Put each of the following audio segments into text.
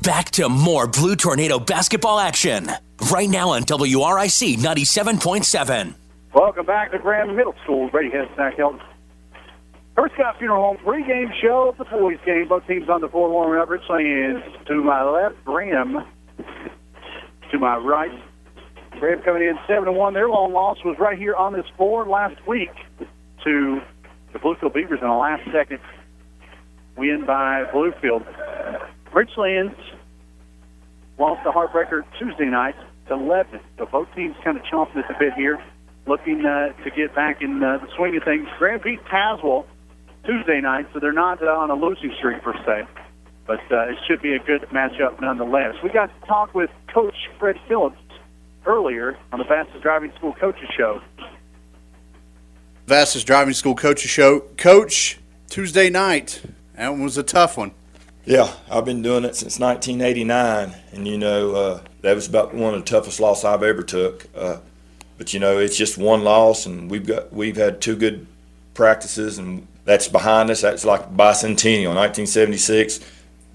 Back to more Blue Tornado basketball action. Right now on WRIC 97.7. Welcome back to Graham Middle School. Brady Head, Zach Hilton. First Scott Funeral Home pregame show. The boys game. Both teams on the floor warming up. Richlands to my left. Graham to my right. Graham coming in 7-1. Their long loss was right here on this floor last week to the Bluefield Beavers in a last-second win by Bluefield. Richlands lost the heartbreaker Tuesday night to Lebanon. So both teams kind of chomping at the bit here, looking to get back in the swing of things. Graham beat Tazewell Tuesday night, so they're not on a losing streak per se. But it should be a good matchup nonetheless. We got to talk with Coach Fred Phillips earlier on the Vastus Driving School Coaches Show. Vastus Driving School Coaches Show. Coach, Tuesday night, that one was a tough one. Yeah, I've been doing it since 1989, and that was about one of the toughest losses I've ever took. But it's just one loss, and we've had two good practices, and that's behind us. That's like bicentennial, 1976.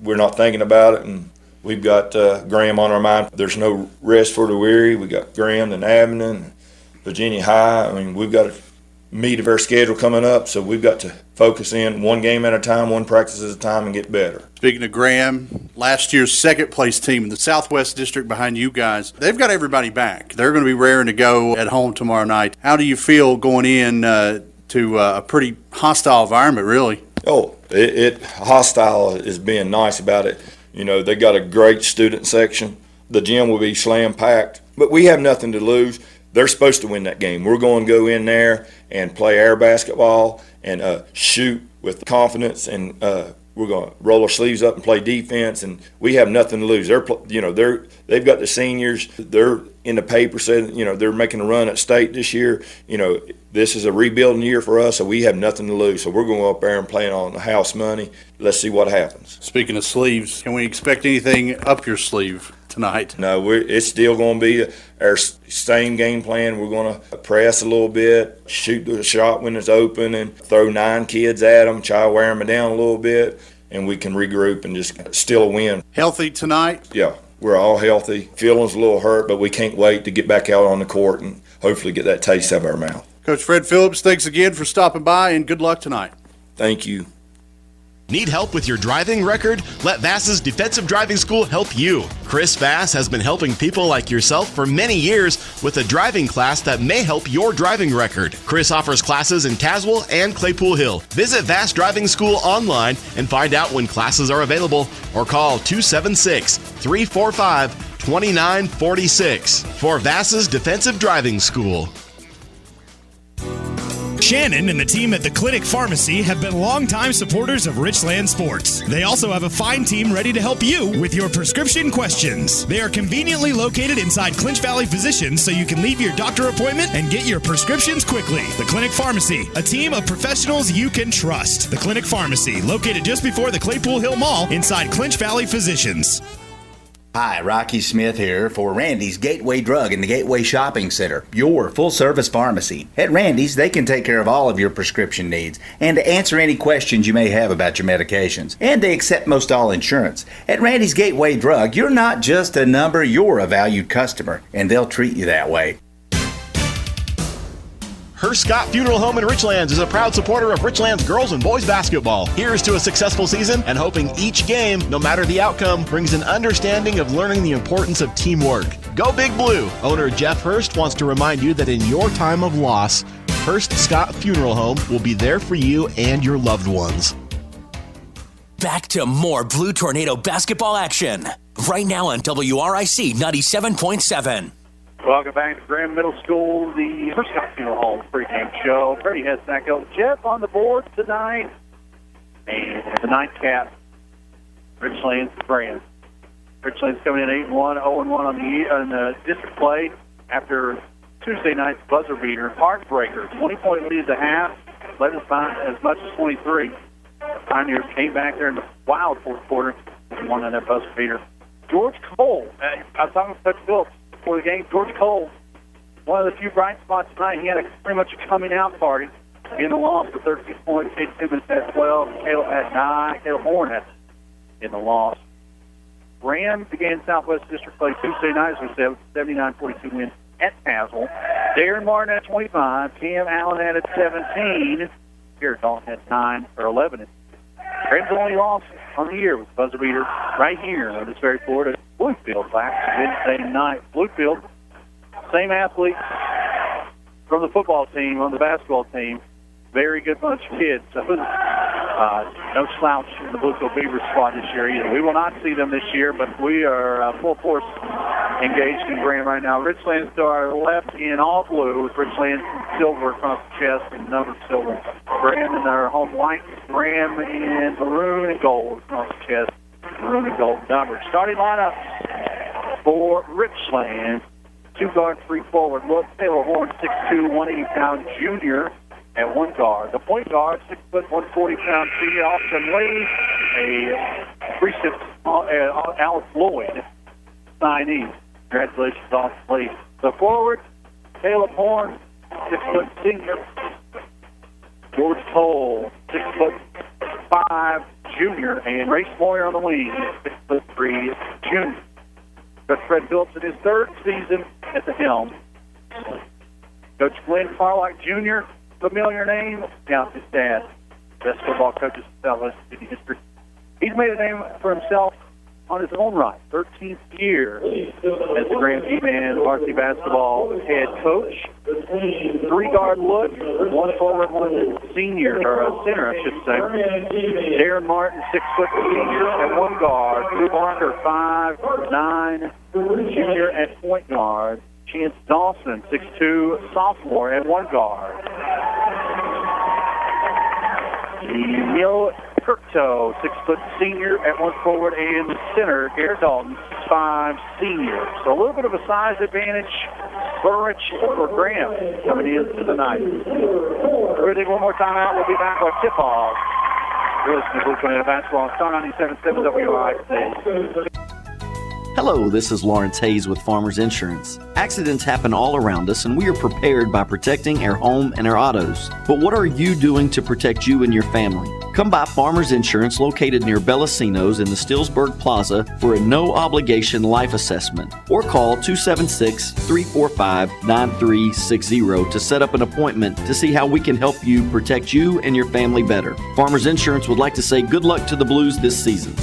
We're not thinking about it, and we've got Graham on our mind. There's no rest for the weary. We got Graham and Abilene, Virginia High. I mean, we've got a meat of our schedule coming up, so we've got to focus in one game at a time, one practice at a time, and get better. Speaking of Graham, last year's second-place team in the Southwest District behind you guys, they've got everybody back. They're going to be raring to go at home tomorrow night. How do you feel going in to a pretty hostile environment, really? Oh, it hostile is being nice about it. They got a great student section. The gym will be slam-packed, but we have nothing to lose. They're supposed to win that game. We're going to go in there and play air basketball and shoot with confidence, and we're going to roll our sleeves up and play defense. And we have nothing to lose. They've got the seniors. They're in the paper saying they're making a run at state this year. This is a rebuilding year for us, so we have nothing to lose. So we're going to go up there and play on the house money. Let's see what happens. Speaking of sleeves, can we expect anything up your sleeve tonight? No, it's still going to be our same game plan. We're going to press a little bit, shoot the shot when it's open, and throw 9 kids at them, try to wear them down a little bit, and we can regroup and just steal a win. Healthy tonight? Yeah, we're all healthy. Feeling's a little hurt, but we can't wait to get back out on the court and hopefully get that taste out of our mouth. Coach Fred Phillips, thanks again for stopping by, and good luck tonight. Thank you. Need help with your driving record? Let Vass's Defensive Driving School help you. Chris Vass has been helping people like yourself for many years with a driving class that may help your driving record. Chris offers classes in Tazewell and Claypool Hill. Visit Vass Driving School online and find out when classes are available, or call 276-345-2946 for Vass's Defensive Driving School. Shannon and the team at the Clinic Pharmacy have been longtime supporters of Richlands Sports. They also have a fine team ready to help you with your prescription questions. They are conveniently located inside Clinch Valley Physicians, so you can leave your doctor appointment and get your prescriptions quickly. The Clinic Pharmacy, a team of professionals you can trust. The Clinic Pharmacy, located just before the Claypool Hill Mall inside Clinch Valley Physicians. Hi, Rocky Smith here for Randy's Gateway Drug in the Gateway Shopping Center, your full-service pharmacy. At Randy's, they can take care of all of your prescription needs and to answer any questions you may have about your medications. And they accept most all insurance. At Randy's Gateway Drug, you're not just a number, you're a valued customer, and they'll treat you that way. Scott Funeral Home in Richlands is a proud supporter of Richlands girls and boys basketball. Here's to a successful season and hoping each game, no matter the outcome, brings an understanding of learning the importance of teamwork. Go Big Blue! Owner Jeff Hurst wants to remind you that in your time of loss, Hurst Scott Funeral Home will be there for you and your loved ones. Back to more Blue Tornado basketball action. Right now on WRIC 97.7. Welcome back to Graham Middle School, the First Scott Funeral Home pregame show. Brady has back up. Jeff on the board tonight. And the nightcap, Richlands Graham. Richlands coming in 8-1, 0-1 on the district play after Tuesday night's buzzer beater. Heartbreaker, 20-point lead at the half, led us by as much as 23. The Pioneers came back there in the wild fourth quarter and won on that buzzer beater. George Cole, I was talking with Coach Phillips before the game. George Cole, one of the few bright spots tonight. He had pretty much a coming-out party in the loss for 13 points. Kate Simmons at 12, Caleb at 9, Caleb Horn in the loss. Graham began Southwest District play Tuesday night with a 79-42 win at Tazewell. Darren Martin at 25. Cam Allen had 17. Garrett Dalton had 9 or 11. Graham's only loss on the year with buzzer beater right here on this very floor to Bluefield last Wednesday night. Bluefield, same athlete from the football team on the basketball team. Very good bunch of kids. So, no slouch in the Bluefield Beavers squad this year either. We will not see them this year, but we are full force engaged in Graham right now. Richlands to our left in all blue with Richlands silver across the chest and numbered silver. Graham in their home white. Graham in maroon and gold across the chest. Maroon and gold numbered. Starting lineup for Richlands. 2 guard, 3 forward. Look, Taylor Horn, 6'2", 180-pound junior at 1 guard. The point guard, 6', 140-pound senior Austin Lee. A recent Alex Lloyd signee. Congratulations, Austin Lee. The forward, Caleb Horn, 6' senior. George Cole, 6'5" junior, and Race Moyer on the wing, 6'3" junior. Coach Fred Phillips in his 3rd season at the helm. Coach Glenn Farlock Jr., familiar name, now his dad, best football coaches in Southwest City history. He's made a name for himself on his own right, 13th year as the Graham G-Man varsity basketball head coach. 3-guard look, 1 forward, 1 senior, or center, I should say. Darren Martin, 6' senior at 1 guard. Drew Barker, 5'9", junior at point guard. Chance Dawson, 6'2", sophomore at 1 guard. Emil Kirktoe, 6' senior at 1 forward, and the center, Garrett Dalton, 6'5", senior. So a little bit of a size advantage for Graham coming into the night. We're going to take one more time out. We'll be back with tip-off. You're listening to Blue Tornado Basketball, Star 97.7 WIC. Hello, this is Lawrence Hayes with Farmers Insurance. Accidents happen all around us, and we are prepared by protecting our home and our autos. But what are you doing to protect you and your family? Come by Farmers Insurance located near Bellasinos in the Stillsburg Plaza for a no-obligation life assessment, or call 276-345-9360 to set up an appointment to see how we can help you protect you and your family better. Farmers Insurance would like to say good luck to the Blues this season.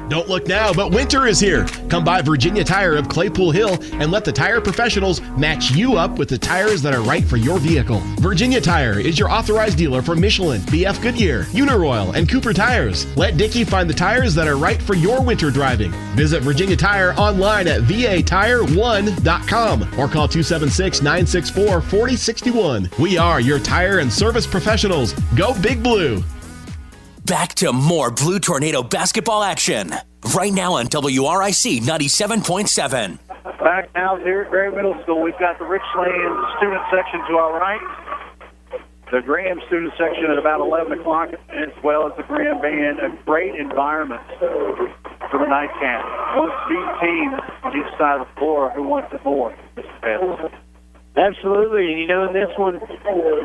Don't look now, but winter is here. Come by Virginia Tire of Claypool Hill and let the tire professionals match you up with the tires that are right for your vehicle. Virginia Tire is your authorized dealer for Michelin, BF Goodyear, Uniroyal, and Cooper tires. Let Dickie find the tires that are right for your winter driving. Visit Virginia Tire online at vatire1.com or call 276-964-4061. We are your tire and service professionals. Go Big Blue. Back to more Blue Tornado basketball action. Right now on WRIC 97.7. Back now here at Graham Middle School. We've got the Richlands student section to our right. The Graham student section at about 11 o'clock, as well as the Graham band. A great environment for the nightcap. Both teams on each side of the floor. Who wants it more? Absolutely, and in this one,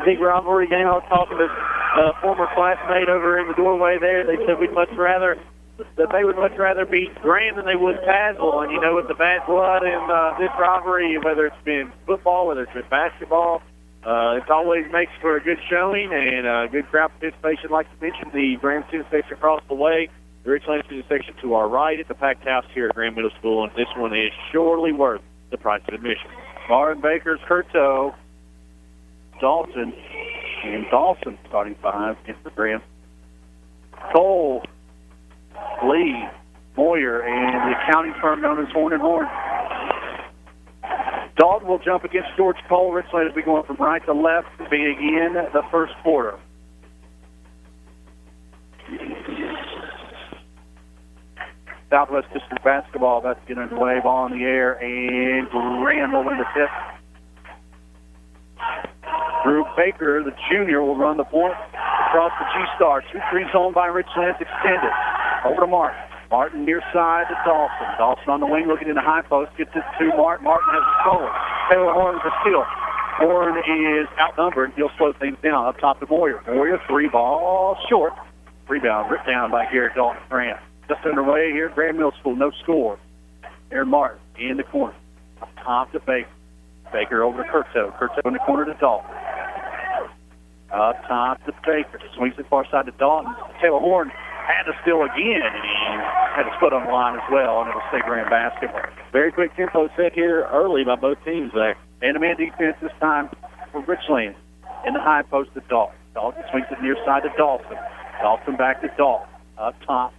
big rivalry game. I was talking to a former classmate over in the doorway there. They said they would much rather beat Graham than they would Tazewell. And with the bad blood in this rivalry, whether it's been football, whether it's been basketball, it always makes for a good showing and a good crowd participation. Like you mentioned, the Graham student section across the way, the Richlands student section to our right at the packed house here at Graham Middle School, and this one is surely worth the price of admission. Barton Baker's Curto, Dalton, and Dawson starting 5 against the Graham. Cole, Lee, Moyer, and the accounting firm known as Horn & Horn. Dalton will jump against George Cole. Richland will be going from right to left, begin the first quarter. Southwest District basketball about to get underway. Ball in the air, and Graham will win the tip. Drew Baker, the junior, will run the point across the G-Star. 2-3 zone by Richlands extended. Over to Martin. Martin near side to Dawson. Dawson on the wing looking in the high post. Gets it to Martin. Martin has a stolen. Taylor Horn for steal. Horn is outnumbered. He'll slow things down up top to Moyer. Moyer, 3 ball short. Rebound ripped down by Garrett Dalton Graham. Just underway here at Graham Middle School. No score. Aaron Martin in the corner. Up top to Baker. Baker over to Curto. Curto in the corner to Dalton. Up top to Baker. Swings it far side to Dalton. Taylor Horn had to steal again, and he had his foot on the line as well, and it'll stay Graham basketball. Very quick tempo set here early by both teams there. Man-to-man defense this time for Richlands. In the high post to Dalton. Dalton swings it near side to Dawson. Dawson back to Dalton. Up top,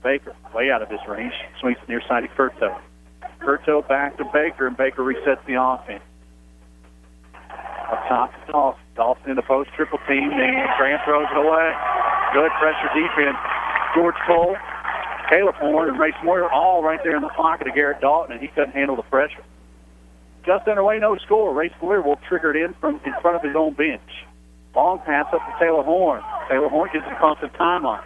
Baker. Way out of his range. Swings it near side to Curto. Curto back to Baker, and Baker resets the offense. Up top to Dawson. Dawson in the post, triple team, and Graham throws it away. Good pressure defense. George Cole, Caleb Horn, and Ray Moyer all right there in the pocket of Garrett Dalton, and he couldn't handle the pressure. Just underway, no score. Ray Moyer will trigger it in from in front of his own bench. Long pass up to Taylor Horn. Taylor Horn gets across the timeline.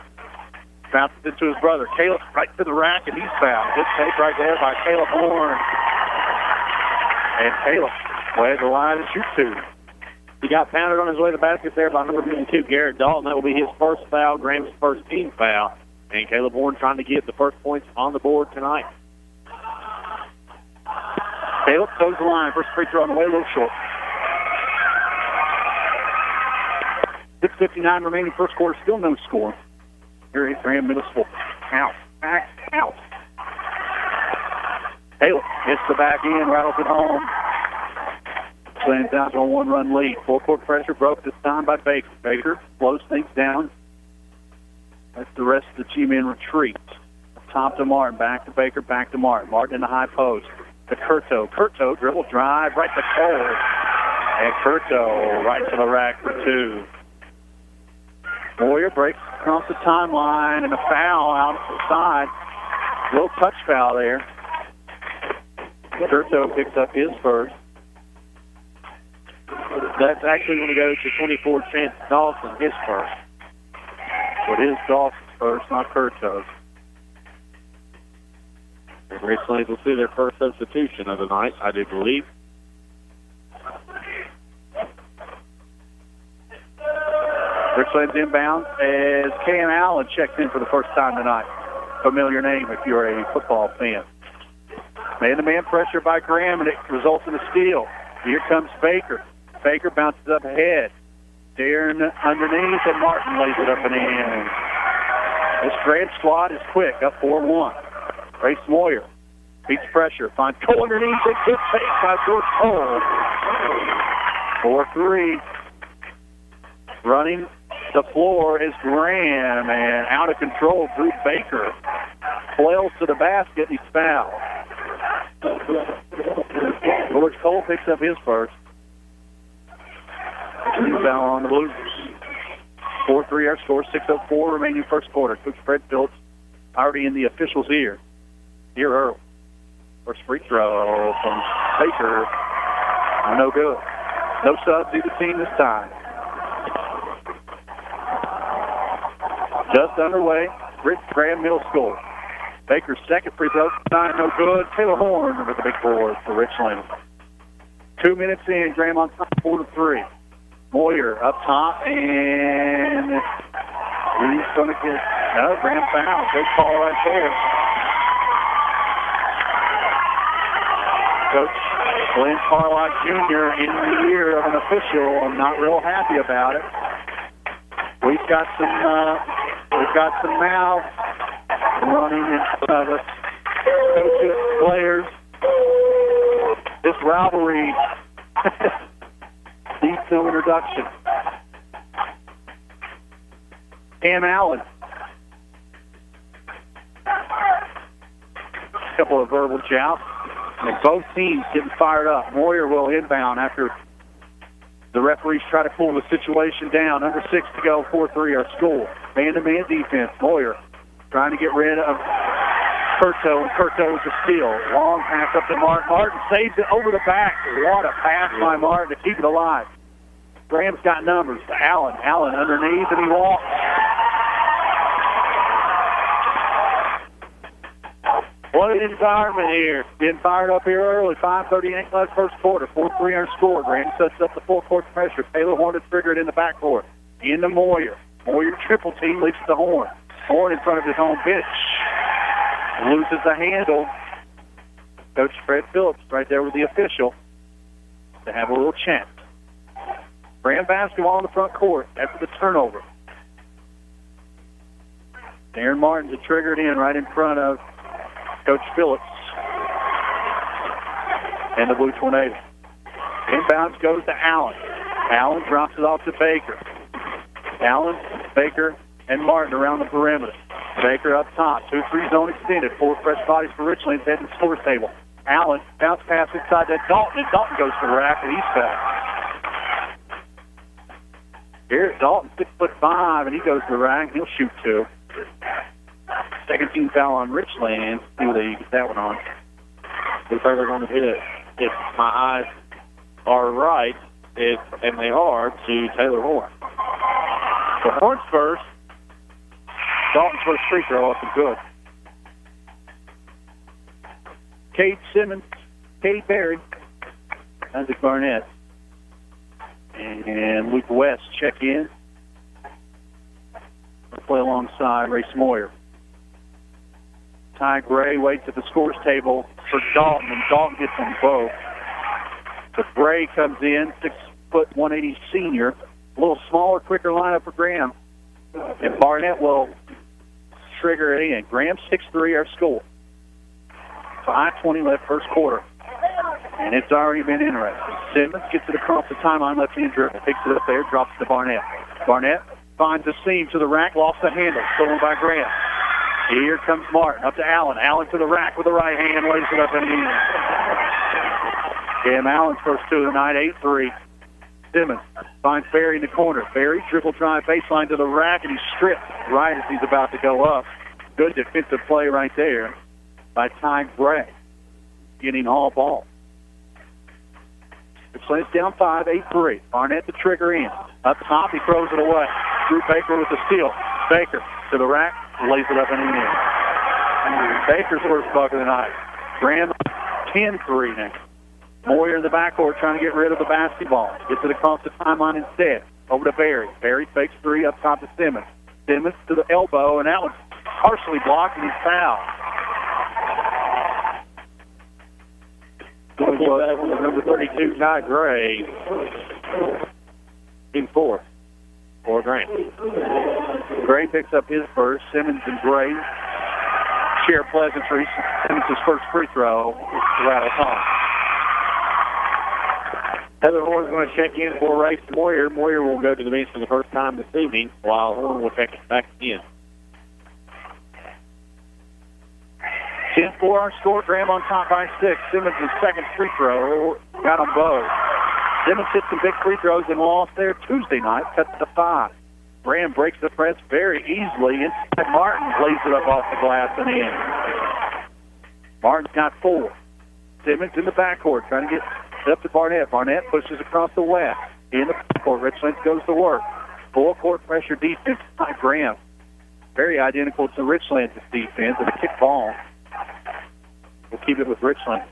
Bounces it to his brother. Caleb right to the rack, and he's fouled. Good take right there by Caleb Horn. And Caleb way to the line and shoot two. He got pounded on his way to the basket there by number 52, Garrett Dalton. That will be his first foul, Graham's first team foul. And Caleb Horn trying to get the first points on the board tonight. Caleb goes the line. First free throw on the way, a little short. 6:59 remaining first quarter, still no score. Here is Graham Middle School. Out, back, out. Caleb hits the back end, rattles it home. Slands down to a one-run lead. Full-court pressure broke this time by Baker. Baker slows things down. That's the rest of the G-men retreat. Top to Martin, back to Baker, back to Martin. Martin in the high post to Curto. Curto dribble drive right to Cole. And Curto right to the rack for two. Moyer breaks across the timeline and a foul out the side. Little touch foul there. Curto picks up his first. That's actually going to go to 24 Chance Dawson, his first. But it is Dawson's first, not Curto's. Richlands will see their first substitution of the night, I do believe. Richlands inbound as Cam Allen checks in for the first time tonight. Familiar name if you're a football fan. Man-to-man pressure by Graham, and it results in a steal. Here comes Baker. Baker bounces up ahead. Darren underneath, and Martin lays it up and in. This Graham squad is quick, up 4-1. Race Moyer beats pressure, finds Cole underneath, and good take by George Cole. 4-3. Running the floor is Graham, and out of control, Drew Baker flails to the basket, and he's fouled. George Cole picks up his first. Foul on the Blues. 4-3 our score, 6:04 remaining first quarter. Coach Fred Phillips already in the official's ear. Here early. First free throw from Baker. No good. No subs either team this time. Just underway. Graham Middle School. Baker's second free throw. No good. Taylor Horn with the big board for Richlands. 2 minutes in. Graham on top, 4-3. Moyer up top, and he's going to get no Graham foul. Good call right there. Coach Glenn Carlock Jr. in the ear of an official. I'm not real happy about it. We've got some mouths running in front of us. Coaches, players. This rivalry needs no introduction. Cam Allen. A couple of verbal jouts. And both teams getting fired up. Moyer will inbound after the referees try to pull the situation down. Under 6 to go, 4-3 our score. Man-to-man defense. Moyer trying to get rid of Curto, and Curto with the steal. Long pass up to Martin. Martin saves it over the back. What a pass by Martin to keep it alive. Graham's got numbers to Allen. Allen underneath, and he walks. What an environment here. Getting fired up here early. 5:38 left first quarter. 4-3 our score. Graham sets up the full-court pressure. Taylor Horn to trigger it in the backcourt. Into Moyer. Moyer triple team leads to Horn. Horn in front of his own bench. loses the handle. Coach Fred Phillips right there with the official to have a little chat. Graham basketball in the front court after the turnover. Darren Martin's a triggered in right in front of Coach Phillips and the Blue Tornadoes. Inbounds goes to Allen. Allen drops it off to Baker. Allen, Baker, and Martin around the perimeter. Baker up top. 2-3 zone extended. 4 fresh bodies for Richlands heading to the scores table. Allen, bounce pass inside that Dalton, and Dalton goes to the rack, and he's fouled. Here's Dalton, 6'5", and he goes to the rack, and he'll shoot 2. Second team foul on Richlands. See where they get that one on. Looks like they're going to hit it. If my eyes are right, and they are, to Taylor Horn. So Horn's first. Dalton's first free throw up and good. Cade Simmons, Cade Berry, Isaac Barnett, and Luke West check in. Play alongside Race Moyer. Ty Gray waits at the scores table for Dalton, and Dalton gets them both. So Gray comes in, 6', 180 senior, a little smaller, quicker lineup for Graham, and Barnett will trigger it in. Graham 6'3", our score. 5:20 left first quarter, and it's already been interesting. Simmons gets it across the timeline, left-hand dribble, picks it up there, drops it to Barnett. Barnett finds a seam to the rack, lost the handle, stolen by Graham. Here comes Martin, up to Allen. Allen to the rack with the right hand, lays it up and in. Cam Allen's first 2 of the night, 8-3. Simmons finds Berry in the corner. Berry dribble drive baseline to the rack, and he's stripped right as he's about to go up. Good defensive play right there by Ty Gray, getting all ball. It's down 5, 8-3. Barnett the trigger in. Up top, he throws it away. Drew Baker with the steal. Baker to the rack, lays it up and in. Baker's first bucket of the night. Graham 10-3 now. Moyer in the backcourt trying to get rid of the basketball. Gets it across the timeline instead. Over to Berry. Berry fakes 3 up top to Simmons. Simmons to the elbow, and that one's partially blocked, and he's fouled. Going to that one, number 32, Ty Gray. Team 4 for Graham. Gray picks up his first. Simmons and Gray share pleasantries. Simmons' first free throw rattles on. Heather Horn's going to check in for Race Moyer. Moyer will go to the bench for the first time this evening, while Horn will check it back in. 10-4 our score. Graham on top by 6. Simmons' second free throw got them both. Simmons hit some big free throws and lost there Tuesday night. Cuts to 5. Graham breaks the press very easily. Inside Martin lays it up off the glass and in. Martin's got 4. Simmons in the backcourt trying to get up to Barnett. Barnett pushes across the left. In the backcourt, Richlands goes to work. Full court pressure defense by Graham. Very identical to Richlands' defense and a kick ball. We'll keep it with Richlands.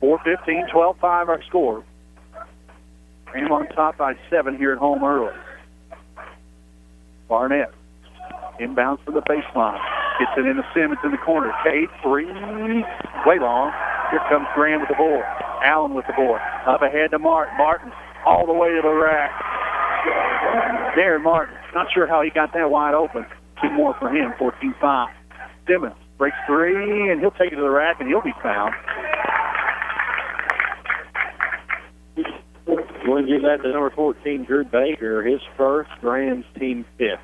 4:15, 12-5 our score. Graham on top by 7 here at home early. Barnett inbounds from the baseline. Gets it into Simmons in the corner. Cade, 3. Way long. Here comes Graham with the board. Allen with the board. Up ahead to Martin. Martin all the way to the rack. Darren Martin. Not sure how he got that wide open. 2 more for him, 14-5. Simmons breaks 3, and he'll take it to the rack, and he'll be fouled. Going to give that to number 14, Drew Baker, his first, Graham's team 5th.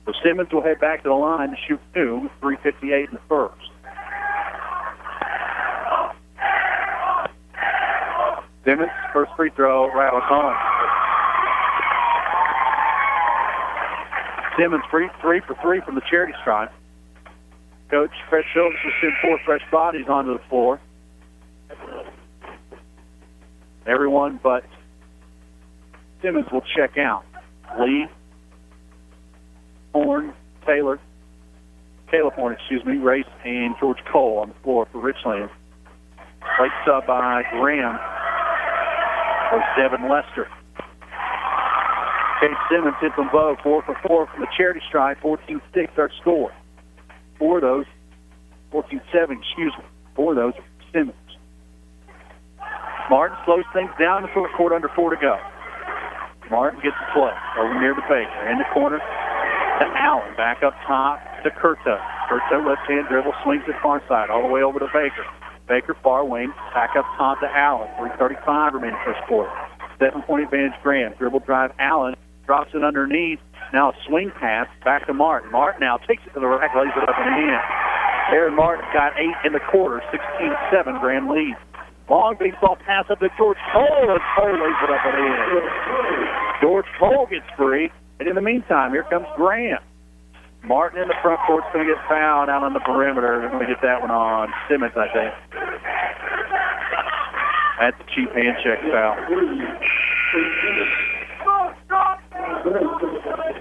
So Simmons will head back to the line to shoot 2 with 3:58 in the first. Simmons, first free throw, rattles on. Simmons, 3 for 3 from the charity stripe. Coach Fred Phillips will send 4 fresh bodies onto the floor. Everyone but Simmons will check out. Lee, Horn, Caleb Horn, Race, and George Cole on the floor for Richlands. Late sub by Graham for Devin Lester. Cade Simmons hits them both, 4 for 4 from the charity stripe, 14-6 our score. 4 of those 14-7, for those Simmons. Martin slows things down in the fourth quarter, under 4 to go. Martin gets the play over near the Baker. In the corner to Allen. Back up top to Curto. Curto left-hand dribble, swings it far side, all the way over to Baker. Baker far wing, back up top to Allen. 3:35 remaining first quarter. 7-point advantage Graham. Dribble drive Allen. Drops it underneath. Now a swing pass back to Martin. Martin now takes it to the rack, lays it up and in. Aaron Martin got 8 in the quarter. 16-7 Graham leads. Long baseball pass up to George Cole, and Cole lays it up and in. George Cole gets free, and in the meantime, here comes Graham. Martin in the front court's going to get fouled out on the perimeter. They're going to get that one on Simmons, I think. That's a cheap hand check foul.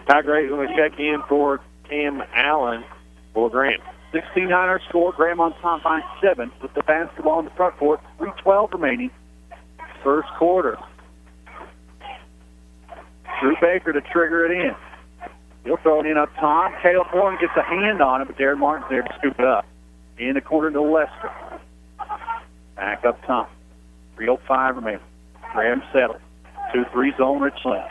Ty Gray's going to check in for Cam Allen for Graham. 16-9 score. Graham on top by 7 with the basketball in the front court. 3:12 remaining. First quarter. Drew Baker to trigger it in. He'll throw it in up top. Caleb Horn gets a hand on it, but Darren Martin's there to scoop it up. In the corner to Lester. Back up top. 3:05 remaining. Graham settled. 2-3 zone Richlands.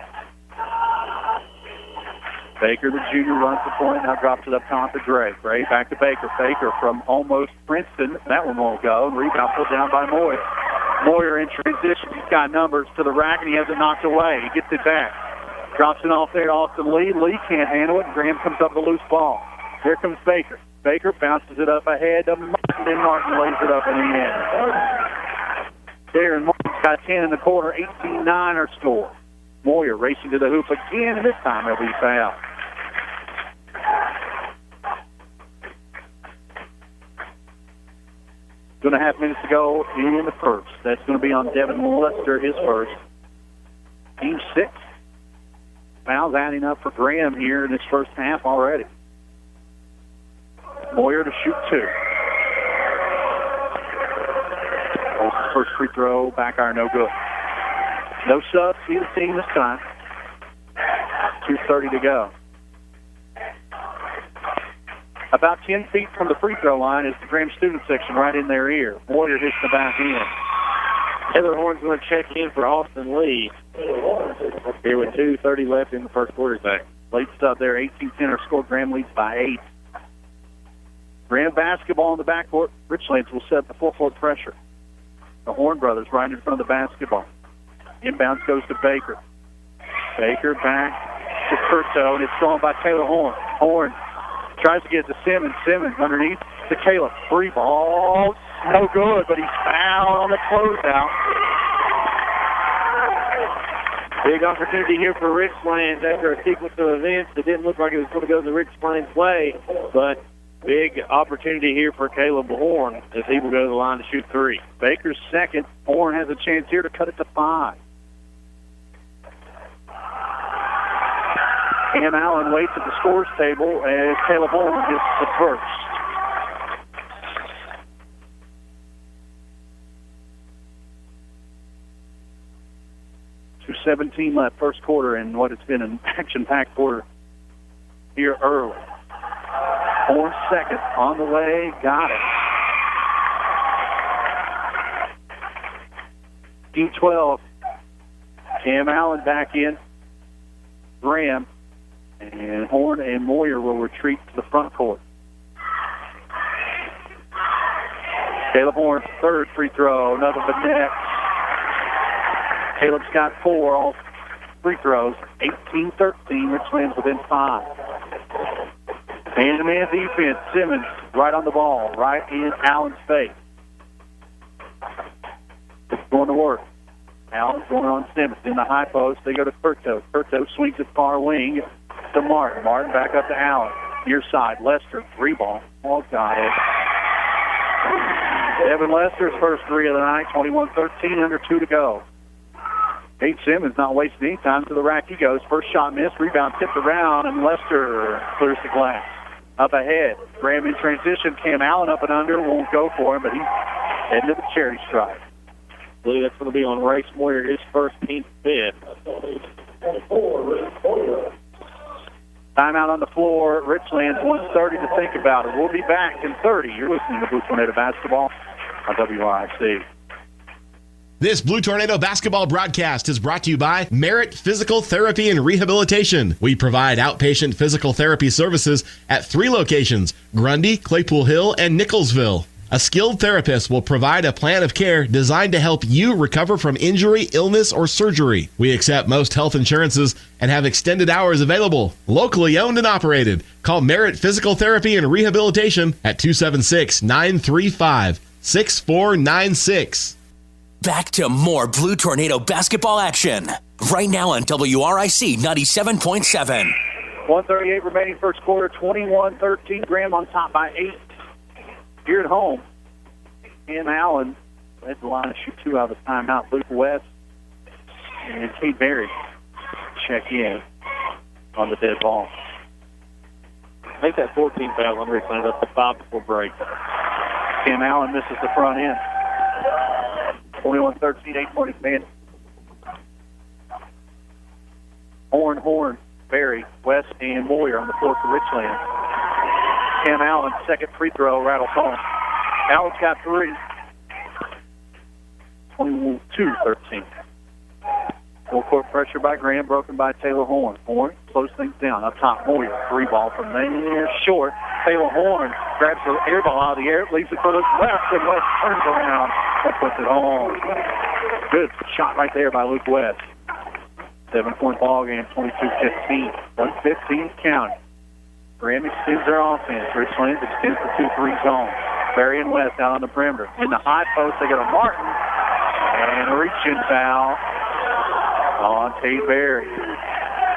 Baker, the junior, runs the point. Now drops it up top to Gray. Gray back to Baker. Baker from almost Princeton. That one won't go. And rebound pulled down by Moyer. Moyer in transition. He's got numbers to the rack, and he has it knocked away. He gets it back. Drops it off there to Austin Lee. Lee can't handle it. Graham comes up with a loose ball. Here comes Baker. Baker bounces it up ahead to Martin, and Martin lays it up in the end. Darren Martin's got 10 in the quarter. 18-9 our score. Moyer racing to the hoop again, and this time he'll be fouled. Two and a half minutes to go in the first. That's going to be on Devin Lester, his first. Team 6. Fouls adding up for Graham here in this first half already. Moyer to shoot 2. First free throw, back iron, no good. No subs, either team this time. 2:30 to go. About 10 feet from the free throw line is the Graham student section right in their ear. Moyer hits the back end. Heather Horn's going to check in for Austin Lee. Here with 2:30 left in the first quarter. Late stop there, 18-10 our score. Graham leads by 8. Graham basketball in the backcourt. Richlands will set the full-court pressure. The Horn brothers right in front of the basketball. Inbounds goes to Baker. Baker back to Curto, and it's thrown by Taylor Horn. Horn tries to get to Simmons. Simmons underneath to Caleb. Free ball. No good, but he's fouled on the closeout. Big opportunity here for Richlands after a sequence of events that didn't look like it was going to go the Richlands way, but big opportunity here for Caleb Horn as he will go to the line to shoot 3. Baker's second. Horn has a chance here to cut it to 5. Cam Allen waits at the scores table as Caleb Horn gets the first. .2:17 left first quarter in what has been an action-packed quarter here early. Horn second on the way, got it. Team 12. Cam Allen back in. Graham and Horn and Moyer will retreat to the front court. Caleb Horn's third free throw, another but net. Caleb's got 4, all free throws. 18-13, Richlands within 5. Man-to-man defense, Simmons right on the ball, right in Allen's face. Going to work. Allen's going on Simmons in the high post. They go to Curto. Curto swings it far wing to Martin. Martin back up to Allen. Near side, Lester, 3 ball. Oh, got it. Devin Lester's first 3 of the night, 21-13, under 2 to go. Nate Simmons not wasting any time. To the rack he goes. First shot missed, rebound tipped around, and Lester clears the glass. Up ahead, Graham in transition. Cam Allen up and under, won't go for him, but he's heading to the cherry stripe. I believe that's going to be on Race Moyer, his first, team 5th. Timeout on the floor. Richlands, 1:30 to think about it. We'll be back in 30. You're listening to Blue Tornado Basketball on WRIC. This Blue Tornado basketball broadcast is brought to you by Merit Physical Therapy and Rehabilitation. We provide outpatient physical therapy services at 3 locations, Grundy, Claypool Hill, and Nicholsville. A skilled therapist will provide a plan of care designed to help you recover from injury, illness, or surgery. We accept most health insurances and have extended hours available. Locally owned and operated. Call Merit Physical Therapy and Rehabilitation at 276-935-6496. Back to more Blue Tornado basketball action. Right now on WRIC 97.7. 1:38 remaining first quarter, 21-13. Graham on top by 8. Here at home, Cam Allen led the line to shoot 2 out of the timeout. Luke West and Kate Berry check in on the dead ball. Make that 14 foul on Richlands. That's the 5 before break. Cam Allen misses the front end. 21-13, 8-40 man. Horn, Berry, West, and Moyer on the floor for Richlands. Cam Allen's second free throw rattles home. Allen's got 3. 22-13. Full court pressure by Graham, broken by Taylor Horn. Horn slows things down. Up top, Moyer. 3 ball from there, short. Taylor Horn grabs the air ball out of the air, leaves it for the left, and West turns around and puts it home. Good shot right there by Luke West. 7-point ball game, 22-15. 1:15 counting. Graham extends their offense. Richlands extends the 2-3 zone. Berry and West out on the perimeter. In the high post, they go to Martin. And a reach-in foul on Tate Berry.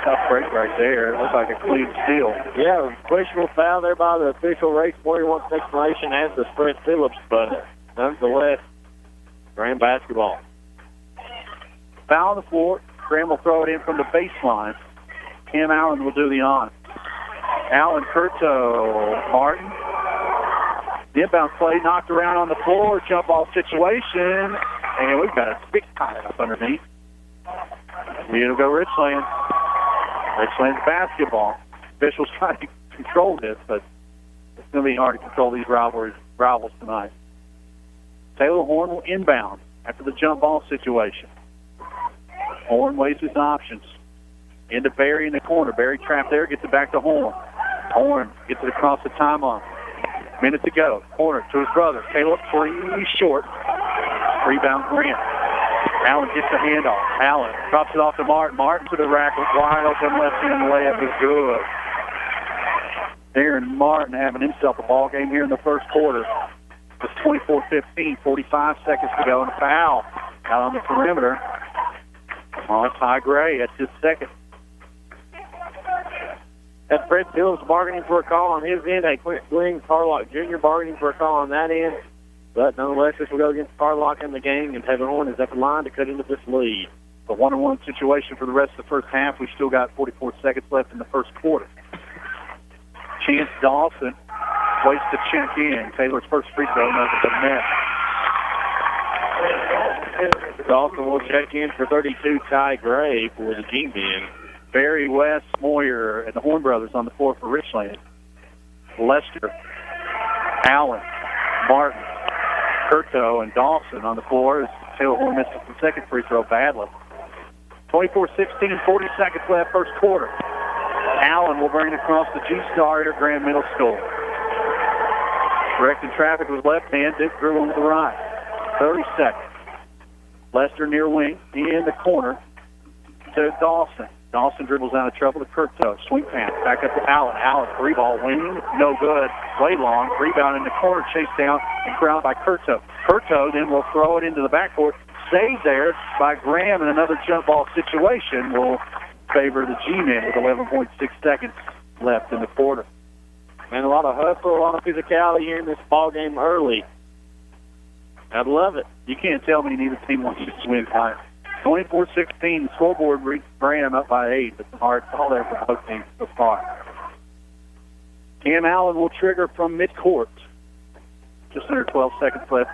Tough break right there. It looks like a clean steal. Yeah, questionable foul there by the official. Race Moyer wants an explanation, as does Brent Phillips, but nonetheless, Graham basketball. Foul on the floor. Graham will throw it in from the baseline. Cam Allen will do the on. Allen, Curto, Martin. The inbound play knocked around on the floor. Jump ball situation. And we've got a big tie up underneath. It'll go Richlands. Richlands basketball. Officials trying to control this, but it's going to be hard to control these rivals tonight. Taylor Horn will inbound after the jump ball situation. Horn weighs his options. Into Berry in the corner. Berry trapped there, gets it back to Horn. Horn gets it across the timeline. Minute to go. Corner to his brother. Caleb, 3 short. Rebound Grant. Allen gets the handoff. Allen drops it off to Martin. Martin to the rack with wide open left hand layup is good. Aaron Martin having himself a ball game here in the first quarter. It's 24-15, 45 seconds to go, and a foul out on the perimeter. On Ty Gray, that's his second. That's Fred Phillips bargaining for a call on his end. Glenn Carlock Jr. bargaining for a call on that end. But nonetheless, this will go against Carlock in the game, and Taylor Horn is at the line to cut into this lead. A 1-on-1 situation for the rest of the first half. We've still got 44 seconds left in the first quarter. Chance Dawson waits to check in. Taylor's first free throw, nothing but net. Dawson will check in for 32. Ty Gray for the G-men. Barry, West, Moyer, and the Horn brothers on the floor for Richlands. Lester, Allen, Martin, Curto, and Dawson on the floor as Taylor Horn misses the second free throw badly. 24-16, 40 seconds left, first quarter. Allen will bring it across the G-Star here at Graham Middle School. Directing traffic with left hand, Dick Drew on the right. 30 seconds. Lester near wing, in the corner to Dawson. Dawson dribbles out of trouble to Curto. Swing pass, back up to Allen. Allen, 3-ball wing, no good. Way long, rebound in the corner, chased down and corralled by Curto. Curto then will throw it into the backcourt. Saved there by Graham, and another jump ball situation will favor the G-men with 11.6 seconds left in the quarter. And a lot of hustle, a lot of physicality here in this ball game early. I'd love it. You can't tell me neither team wants to win tonight. 24-16, the scoreboard reached Graham up by 8. It's a hard call there for both teams so far. Cam Allen will trigger from midcourt. Just under 12 seconds left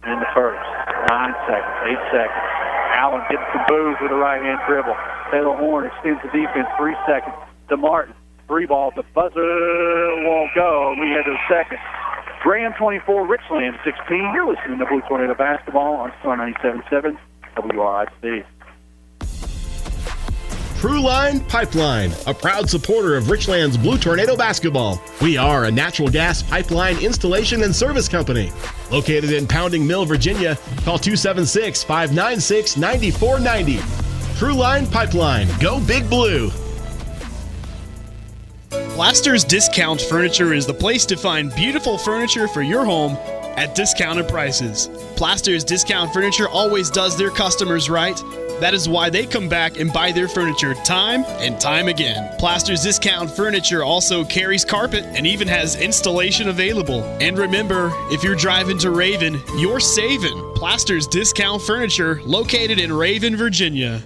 in the first. 9 seconds, 8 seconds. Allen gets some booze with a right-hand dribble. Taylor Horn extends the defense, 3 seconds. to Martin. 3 ball at the buzzer. Won't go. We head to the second. Graham 24, Richlands 16. You're listening to Blue Tornado Basketball on Star 97.7 WRIC. Truline Pipeline, a proud supporter of Richlands Blue Tornado Basketball. We are a natural gas pipeline installation and service company. Located in Pounding Mill, Virginia, call 276-596-9490. Truline Pipeline, go Big Blue. Plaster's Discount Furniture is the place to find beautiful furniture for your home at discounted prices. Plaster's Discount Furniture always does their customers right. That is why they come back and buy their furniture time and time again. Plaster's Discount Furniture also carries carpet and even has installation available. And remember, if you're driving to Raven, you're saving. Plaster's Discount Furniture, located in Raven, Virginia.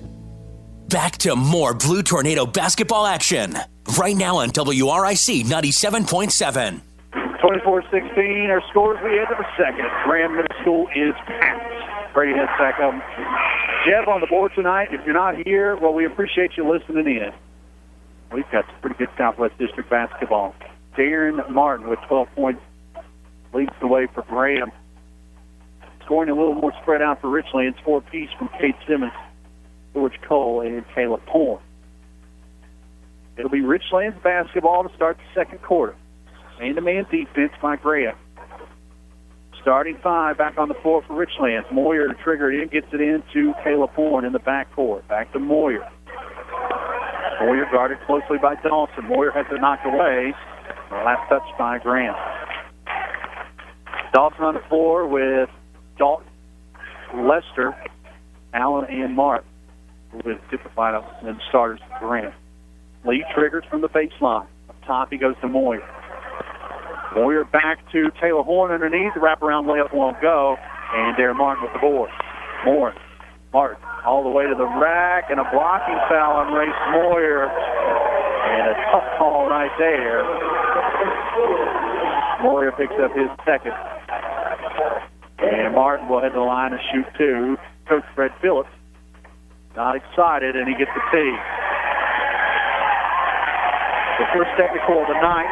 Back to more Blue Tornado basketball action. Right now on WRIC 97.7. 24-16, our scores. We head to the second. Graham Middle School is packed. Brady heads back up. Jeff on the board tonight. If you're not here, well, we appreciate you listening in. We've got some pretty good Southwest District basketball. Darren Martin with 12 points leads the way for Graham. Scoring a little more spread out for Richlands. 4-piece from Kate Simmons, George Cole, and Caleb Horn. It'll be Richlands basketball to start the second quarter. Man-to-man defense by Graham. Starting 5 back on the floor for Richlands. Moyer to trigger it in, gets it into Caleb Horn in the backcourt. Back to Moyer. Moyer guarded closely by Dawson. Moyer has it knocked away. Last touch by Graham. Dawson on the floor with Dalton, Lester, Allen, and Mark. With typified up and starters for Graham. Lee triggers from the baseline. Up top, he goes to Moyer. Moyer back to Taylor Horn underneath. The wraparound layup won't go. And Darren Martin with the board. Martin all the way to the rack. And a blocking foul on Race Moyer. And a tough call right there. Moyer picks up his second. And Martin will head to the line and shoot 2. Coach Fred Phillips got excited, and he gets the tee. The first technical of the night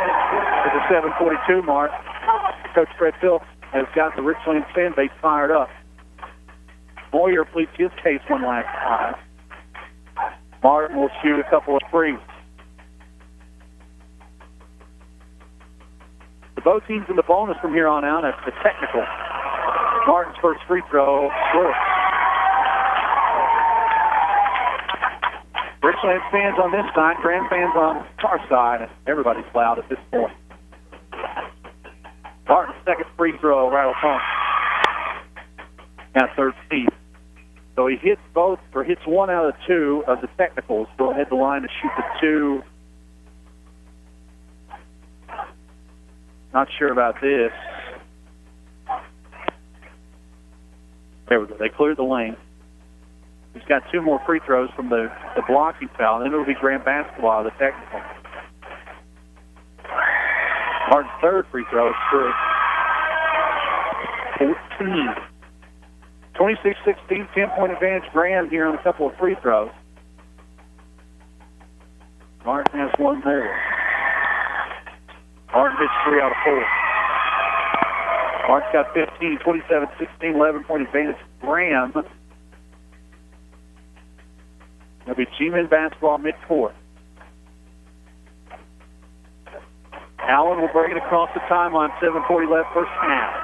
at the 7:42 mark. Coach Fred Phillips has got the Richlands fan base fired up. Moyer pleads his case one last time. Martin will shoot a couple of threes. The both teams in the bonus from here on out at the technical. Martin's first free throw, short. Richlands fans on this side, Grand fans on our side. Everybody's loud at this point. Martin's second free throw, rattles home. At 13. So he hits both, or hits 1 out of 2 of the technicals. Go ahead the line to shoot the 2. Not sure about this. There we go. They cleared the lane. He's got 2 more free throws from the blocking foul, and then it'll be Graham basketball, the technical. Martin's third free throw is through. 14. 26-16, 10-point advantage Graham here on a couple of free throws. Martin has 1 there. Martin hits 3 out of 4. Martin's got 15, 27-16, 11-point advantage Graham. It'll be G-men basketball mid-court. Allen will bring it across the timeline, 7:40 left, first half.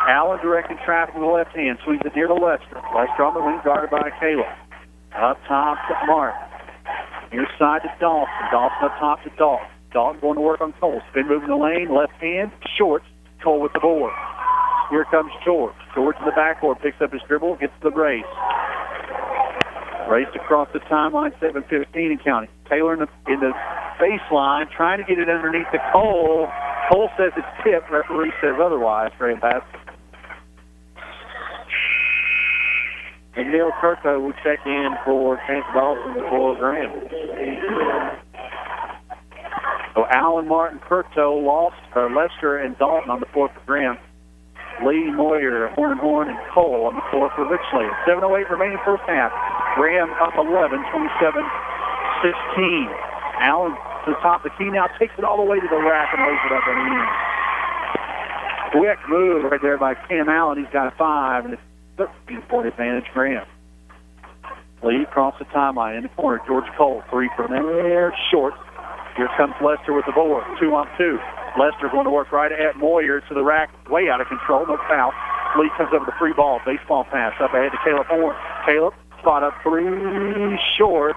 Allen directing traffic with the left hand, swings it near to Lester. Lester on the wing, guarded by Caleb. Up top to Martin. Near side to Dawson. Dawson up top to Dalton. Dalton going to work on Cole. Spin move in the lane, left hand, short. Cole with the board. Here comes George. George in the backcourt, picks up his dribble, gets to the race. Raced across the timeline, 7:15 and counting. Taylor in the baseline, trying to get it underneath to Cole. Cole says it's tipped. Referee says otherwise. Graham basket. And Neil Kirko will check in for Chance Dawson before Graham. So Allen, Martin, Kirko lost Lester and Dalton on the floor for Graham. Lee, Moyer, Horn, and Cole on the floor for Richlands. 7:08 remaining first half. Graham up 11, 27-16. Allen to the top of the key now, takes it all the way to the rack and lays it up and in. Quick move right there by Cam Allen. He's got 5, and it's 13-point advantage Graham. Lee across the timeline in the corner. George Cole, 3 from there, short. Here comes Lester with the board, 2-on-2. Lester going to work right at Moyer to the rack, way out of control, no foul. Lee comes up with a free ball, baseball pass up ahead to Caleb Horn. Caleb, spot up 3, short.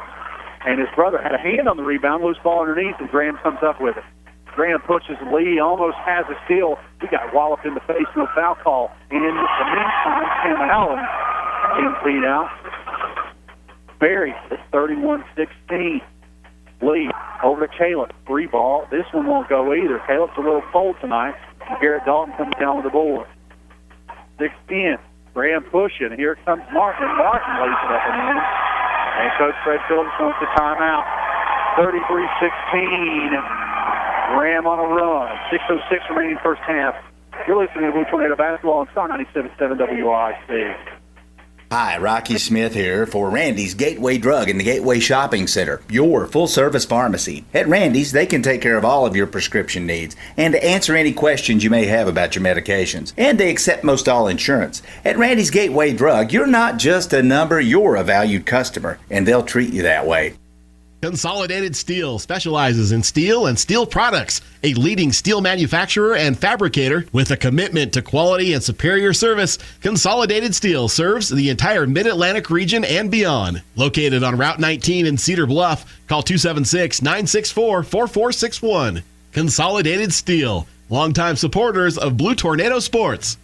And his brother had a hand on the rebound, loose ball underneath, and Graham comes up with it. Graham pushes Lee, almost has a steal. He got walloped in the face, no foul call. And in the meantime, Cam Allen can lead out. Barry, it's 31-16. Lee over to Caleb. Free ball. This one won't go either. Caleb's a little cold tonight. Garrett Dalton comes down with the board. 6-10. Graham pushing. Here comes Martin. Martin lays it up and in. And Coach Fred Phillips wants the timeout. 33-16. Graham on a run. 6:06 remaining first half. You're listening to Blue Tornado Basketball on Star 97.7 WIC. Hi, Rocky Smith here for Randy's Gateway Drug and the Gateway Shopping Center, your full-service pharmacy. At Randy's, they can take care of all of your prescription needs and answer any questions you may have about your medications. And they accept most all insurance. At Randy's Gateway Drug, you're not just a number, you're a valued customer, and they'll treat you that way. Consolidated Steel specializes in steel and steel products, a leading steel manufacturer and fabricator with a commitment to quality and superior service. Consolidated Steel serves the entire Mid-Atlantic region and beyond. Located on Route 19 in Cedar Bluff, call 276-964-4461. Consolidated Steel, longtime supporters of Blue Tornado Sports.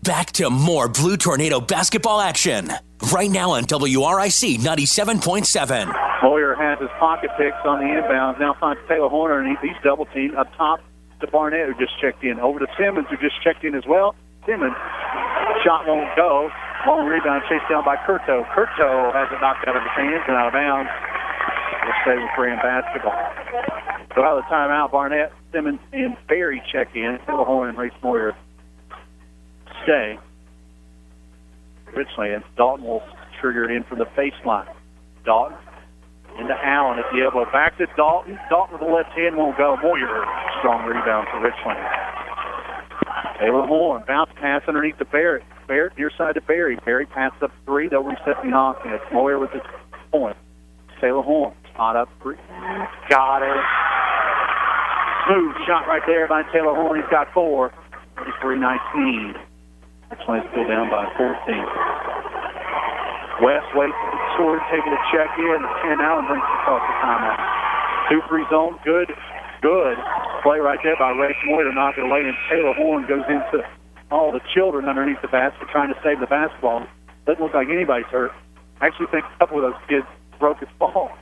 Back to more Blue Tornado basketball action. Right now on WRIC 97.7. Moyer has his pocket picks on the inbounds. Now finds Taylor Horner underneath. He's double teamed up top to Barnett, who just checked in. Over to Simmons, who just checked in as well. Simmons, shot won't go. Long rebound chased down by Curto. Curto has it knocked out of his hands and out of bounds. We'll stay with Graham basketball. So out of the timeout, Barnett, Simmons, and Barry check in. Taylor Horner and Race Moyer stay. Richlands. Dalton will trigger it in from the baseline. Dalton into Allen at the elbow. Back to Dalton. Dalton with the left hand won't go. Moyer, strong rebound for Richlands. Taylor Horn, bounce pass underneath to Barrett. Barrett near side to Barry. Barry passes up 3. They'll reset the offense. Moyer with the point. Taylor Horn, spot up 3. Got it. Smooth shot right there by Taylor Horn. He's got 4. 33-19. Richlands still down by 14. West waits for the score, taking a check in. Cam Allen brings it across the timeout. 2-free zone, good play right there by Ray Moyer to knock it away. And Taylor Horn goes into all the children underneath the basket trying to save the basketball. Doesn't look like anybody's hurt. I actually think a couple of those kids broke his ball.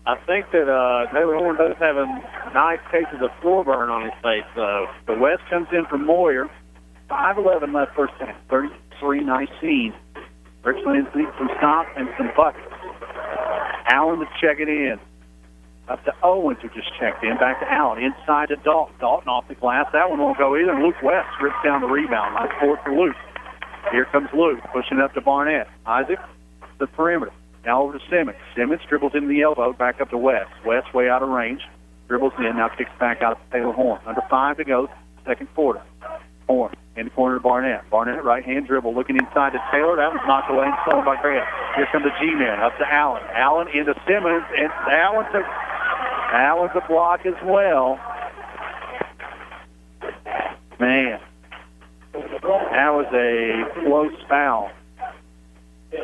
I think that Taylor Horn does have a nice cases of floor burn on his face, though. The West comes in from Moyer. 5:11 left first half. 33-19. Richlands needs some stops and some buckets. Allen to check it in. Up to Owens, who just checked in. Back to Allen. Inside to Dalton. Dalton off the glass. That one won't go either. Luke West rips down the rebound. Nice forward for Luke. Here comes Luke, pushing up to Barnett. Isaac, the perimeter. Now over to Simmons. Simmons dribbles into the elbow. Back up to West. West way out of range. Dribbles in. Now kicks back out to Taylor Horn. Under 5 to go. Second quarter. Horn in the corner to Barnett. Barnett, right-hand dribble, looking inside to Taylor. That was knocked away and stolen by Graham. Here comes the G-man, up to Allen. Allen into Simmons, and Allen's a block as well. Man, that was a close foul.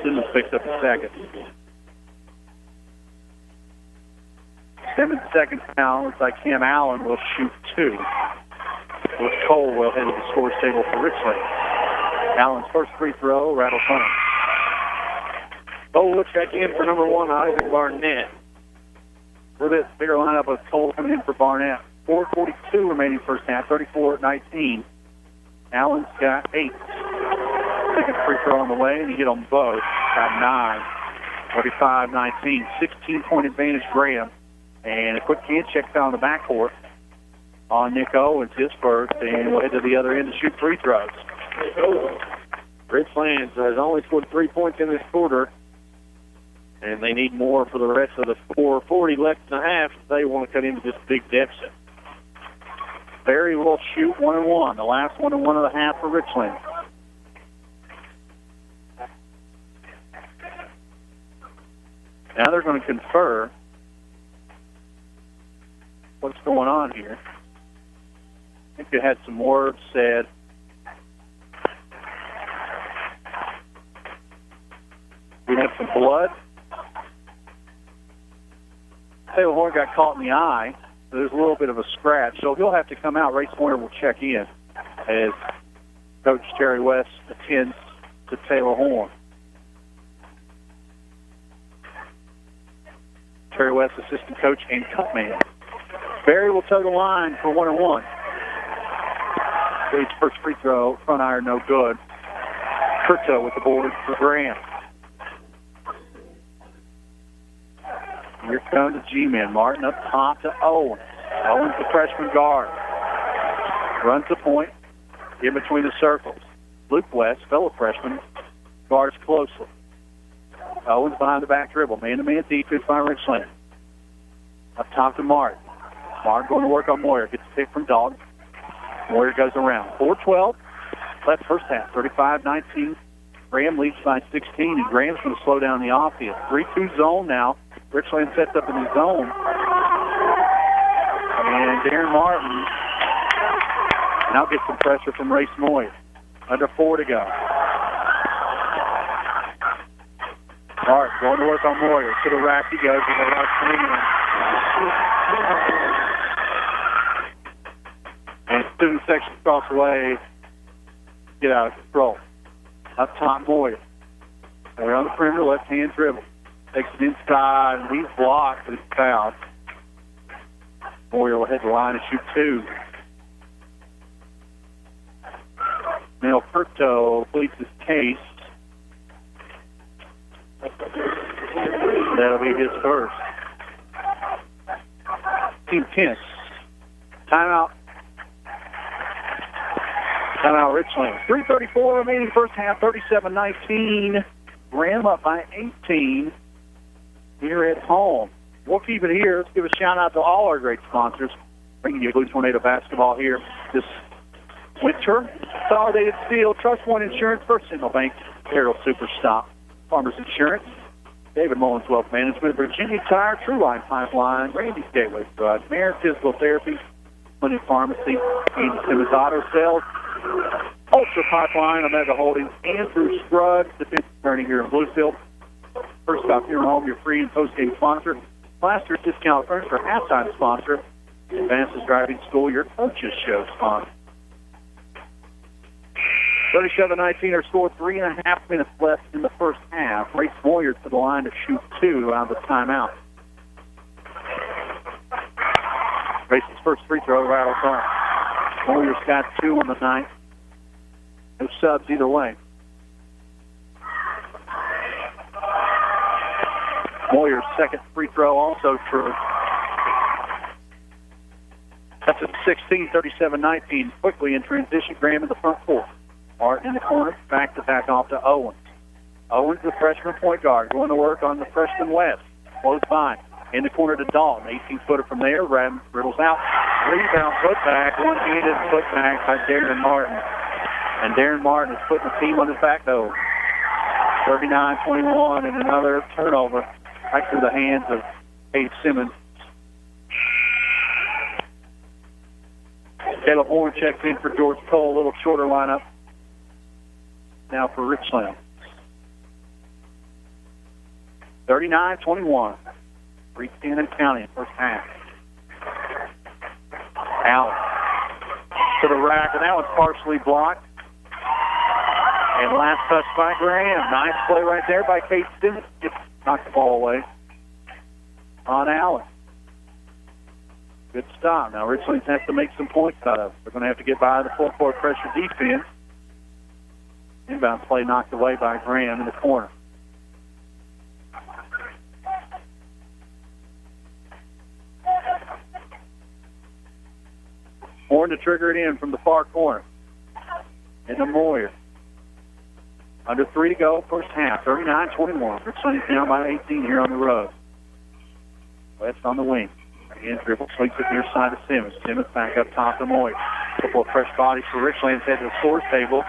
Simmons picks up a second. Simmons' second foul looks like Cam Allen will shoot 2. With Cole will head to the scores table for Richlands. Allen's first free throw rattles home. Cole will check in for number 1, Isaac Barnett. For this bigger lineup with Cole coming in for Barnett. 4:42 remaining first half, 34-19. Allen's got 8. Second free throw on the way, and he hit them both. Got 9. 45-19. 16-point advantage Graham. And a quick hand check foul in the backcourt on Nick Owens, his first, and we'll head to the other end to shoot free throws. Richlands has only scored 3 points in this quarter. and they need more for the rest of the 4:40 left and a half if they want to cut into this big deficit. Berry will shoot 1-1, the last 1-1 of the half for Richlands. Now they're going to confer what's going on here. I think they had some words said. We have some blood. Taylor Horn got caught in the eye. So there's a little bit of a scratch. So he'll have to come out. Ray Moyer will check in as Coach Terry West attends to Taylor Horn. Terry West, assistant coach and cut man. Berry will toe the line for 1-1. Reed's first free throw, front iron, no good. Curto with the board for Graham. Here comes the G-men. Martin up top to Owens. Owens, the freshman guard. Runs the point in between the circles. Luke West, fellow freshman, guards closely. Owens behind the back dribble. Man-to-man defense by Richlands. Up top to Martin. Martin going to work on Moyer. Gets a pick from Dalton. Moyer goes around. 4:12 left first half. 35-19. Graham leads by 16, and Graham's going to slow down the offense. 3-2 zone now. Richlands sets up in the zone. And Darren Martin now gets some pressure from Race Moyer. Under 4 to go. Martin going to work on Moyer. To the rack he goes with a left hand. And student section across the way. Get out of control. Up top, Moyer. Around the perimeter, left-hand dribble. Takes it inside, and he's blocked, but it's fouled. Moyer will head the line and shoot 2. Now Curto pleads his case. That'll be his first. Team tense. Timeout. Timeout Richlands. 3:34 remaining first half, 37-19. Graham up by 18 here at home. We'll keep it here. Let's give a shout-out to all our great sponsors, bringing you Blue Tornado basketball here this winter. Consolidated Steel, Trust One Insurance, First Signal Bank, Carroll Superstop, Farmers Insurance, David Mullins Wealth Management, Virginia Tire, True Line Pipeline, Randy's Gateway Garage, Marin Physical Therapy, Clinic Pharmacy, Andy Simmons Auto Sales, Ultra Pipeline, Omega Holdings, Andrew Scruggs, defense attorney here in Bluefield. First stop here at home, your free and post-game sponsor. Plaster Discount Furniture, halftime sponsor. Advances Driving School, your coaches show sponsor. 37-19 are scored. 3.5 minutes left in the first half. Race Moyer to the line to shoot 2 out of the timeout. Race's first free throw rattles off. Moyer's got 2 on the night. No subs either way. Moyer's second free throw also true. That's a 16, 37-19. Quickly in transition, Graham in the front court. Martin in the corner, back to back off to Owens. Owens, the freshman point guard, going to work on the freshman West. Close by. In the corner to Dalton. 18-footer from there. Riddles out. Rebound, putback. One-handed putback by Darren Martin. And Darren Martin is putting the team on his back, though. 39-21 and another turnover right through the hands of Paige Simmons. Caleb Horn checks in for George Cole. A little shorter lineup now for Richlands. 39-21. 3-10 and counting first half. Allen to the rack, and that was partially blocked. And last touch by Graham. Nice play right there by Kate Simmons. Just knocked the ball away on Allen. Good stop. Now Richlands has to make some points out of it. They're going to have to get by the full court pressure defense. Inbound play knocked away by Graham in the corner. Horn to trigger it in from the far corner. Into Moyer. Under 3 to go, first half, 39-21. Richlands down by 18 here on the road. West on the wing. Again, dribble swings it near side of Simmons. Simmons back up top to Moy. A couple of fresh bodies for Richlands head to the scores table,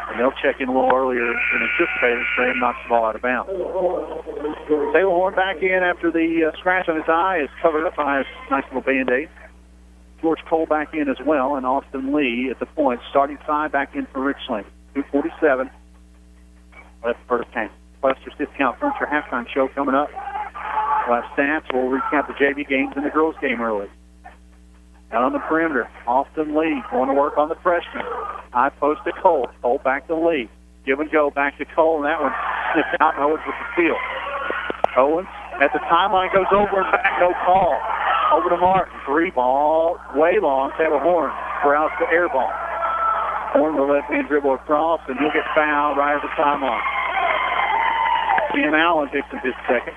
and they'll check in a little earlier than anticipated. Graham knocks the ball out of bounds. Taylor Horn back in after the scratch on his eye is covered up by a nice little Band-Aid. George Cole back in as well, and Austin Lee at the point. Starting 5 back in for Richlands. 2:47 left first half. Buster's Discount Furniture halftime show coming up. We'll have stats. We'll recap the JV games and the girls game early. Out on the perimeter, Austin Lee going to work on the freshman. High post to Cole. Cole back to Lee. Give and go back to Cole, and that one snipped out. Owens with the steal. Owens at the timeline goes over and back, no call. Over to Martin. 3 ball, way long. Taylor Horn grounds the air ball. Horn will left hand dribble across, and he'll get fouled right at the timeline. Ian Allen takes him his second.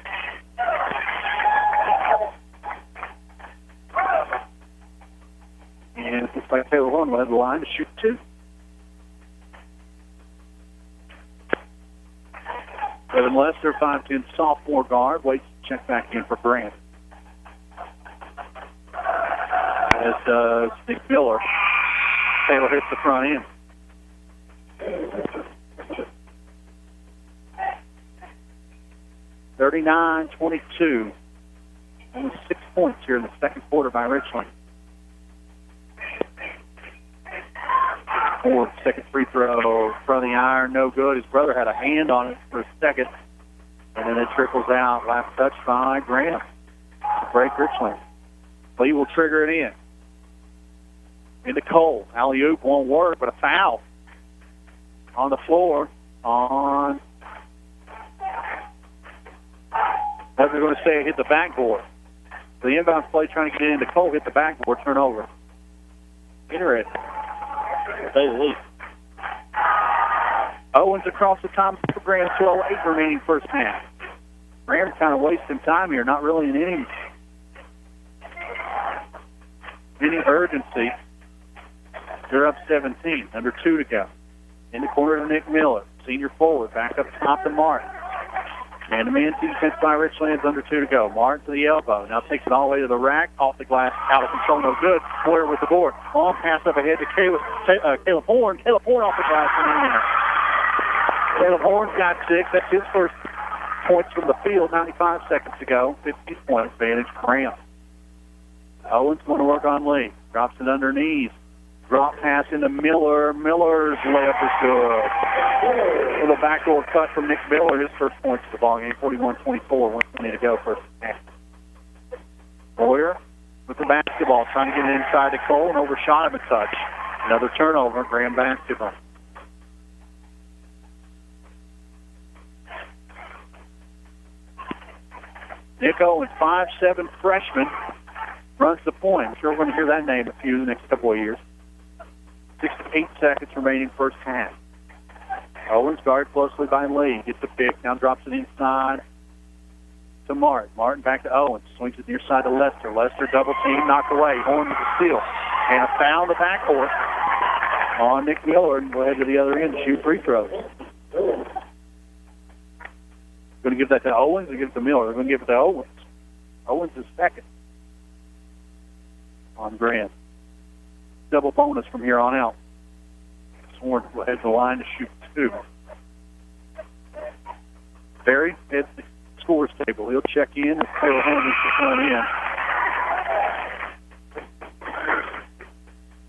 And it looks like Taylor Horn led the line to shoot 2. Evan Lester, 5'10" sophomore guard, waits to check back in for Grant. As does Nick Miller. Taylor hits the front end. (39-22). Only 6 points here in the second quarter by Richlands. Ford, second free throw from the iron, no good. His brother had a hand on it for a second, and then it trickles out. Last touch by Graham to break Richlands. Lee will trigger it in. Into Cole. Alley-oop won't work, but a foul on the floor on... As they're going to say, it hit the backboard. The inbound play trying to get into Cole, hit the backboard, turnover. Interesting. To say the least. Owens across the top for Graham, 12-8 remaining first half. Graham's kind of wasting time here, not really in any urgency. They're up 17, under 2 to go. In the corner to Nick Miller, senior forward, back up top to Martin. Man-to-man defense by Richlands, under 2 to go. Martin to the elbow, now takes it all the way to the rack, off the glass, out of control, no good. Boyer with the board. Long pass up ahead to Caleb Horn. Caleb Horn off the glass and in there. Caleb Horn's got 6. That's his first points from the field, 95 seconds to go. 15-point advantage, Graham. Owens going to work on Lee. Drops it underneath. Drop pass into Miller. Miller's layup is good. With a backdoor cut from Nick Miller, his first points of the ball game, 41-24, 1:20 to go first half. Boyer with the basketball, trying to get it inside to Cole and overshot him a touch. Another turnover, Graham basketball. Nick Owens, 5'7" freshman, runs the point. I'm sure we're going to hear that name a few in the next couple of years. 6 to 8 seconds remaining first half. Owens guarded closely by Lee. Gets the pick, now drops it inside to Martin. Martin back to Owens. Swings it near side to Lester. Lester double team, knocked away. Horn with the steal. And a foul in the backcourt on Nick Miller, and we'll head to the other end to shoot free throws. Going to give that to Owens or give it to Miller? They're going to give it to Owens. Owens is second on Grant. Double bonus from here on out. Horn will head to the line to shoot 2. Barry at the scores table. He'll check in as Taylor Horn is to come in.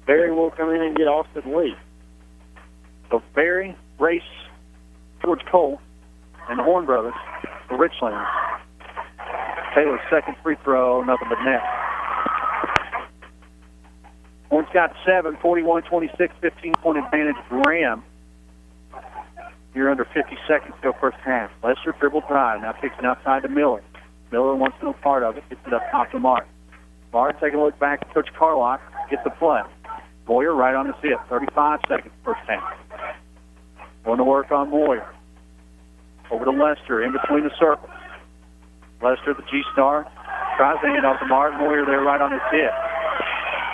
Barry will come in and get Austin Lee. So Barry, Race, George Cole, and the Horn brothers for Richlands. Taylor's second free throw, nothing but net. Horn's got 7, 41-26, 15-point advantage. Graham here under 50 seconds to go first half. Lester dribble drive, now kicks it outside to Miller. Miller wants no part of it, gets it up top to Martin. Martin taking a look back at Coach Carlock, gets the play. Boyer right on his hip, 35 seconds first half. Going to work on Boyer. Over to Lester, in between the circles. Lester, the G-star, tries to hand off to Martin. Boyer there right on his hip.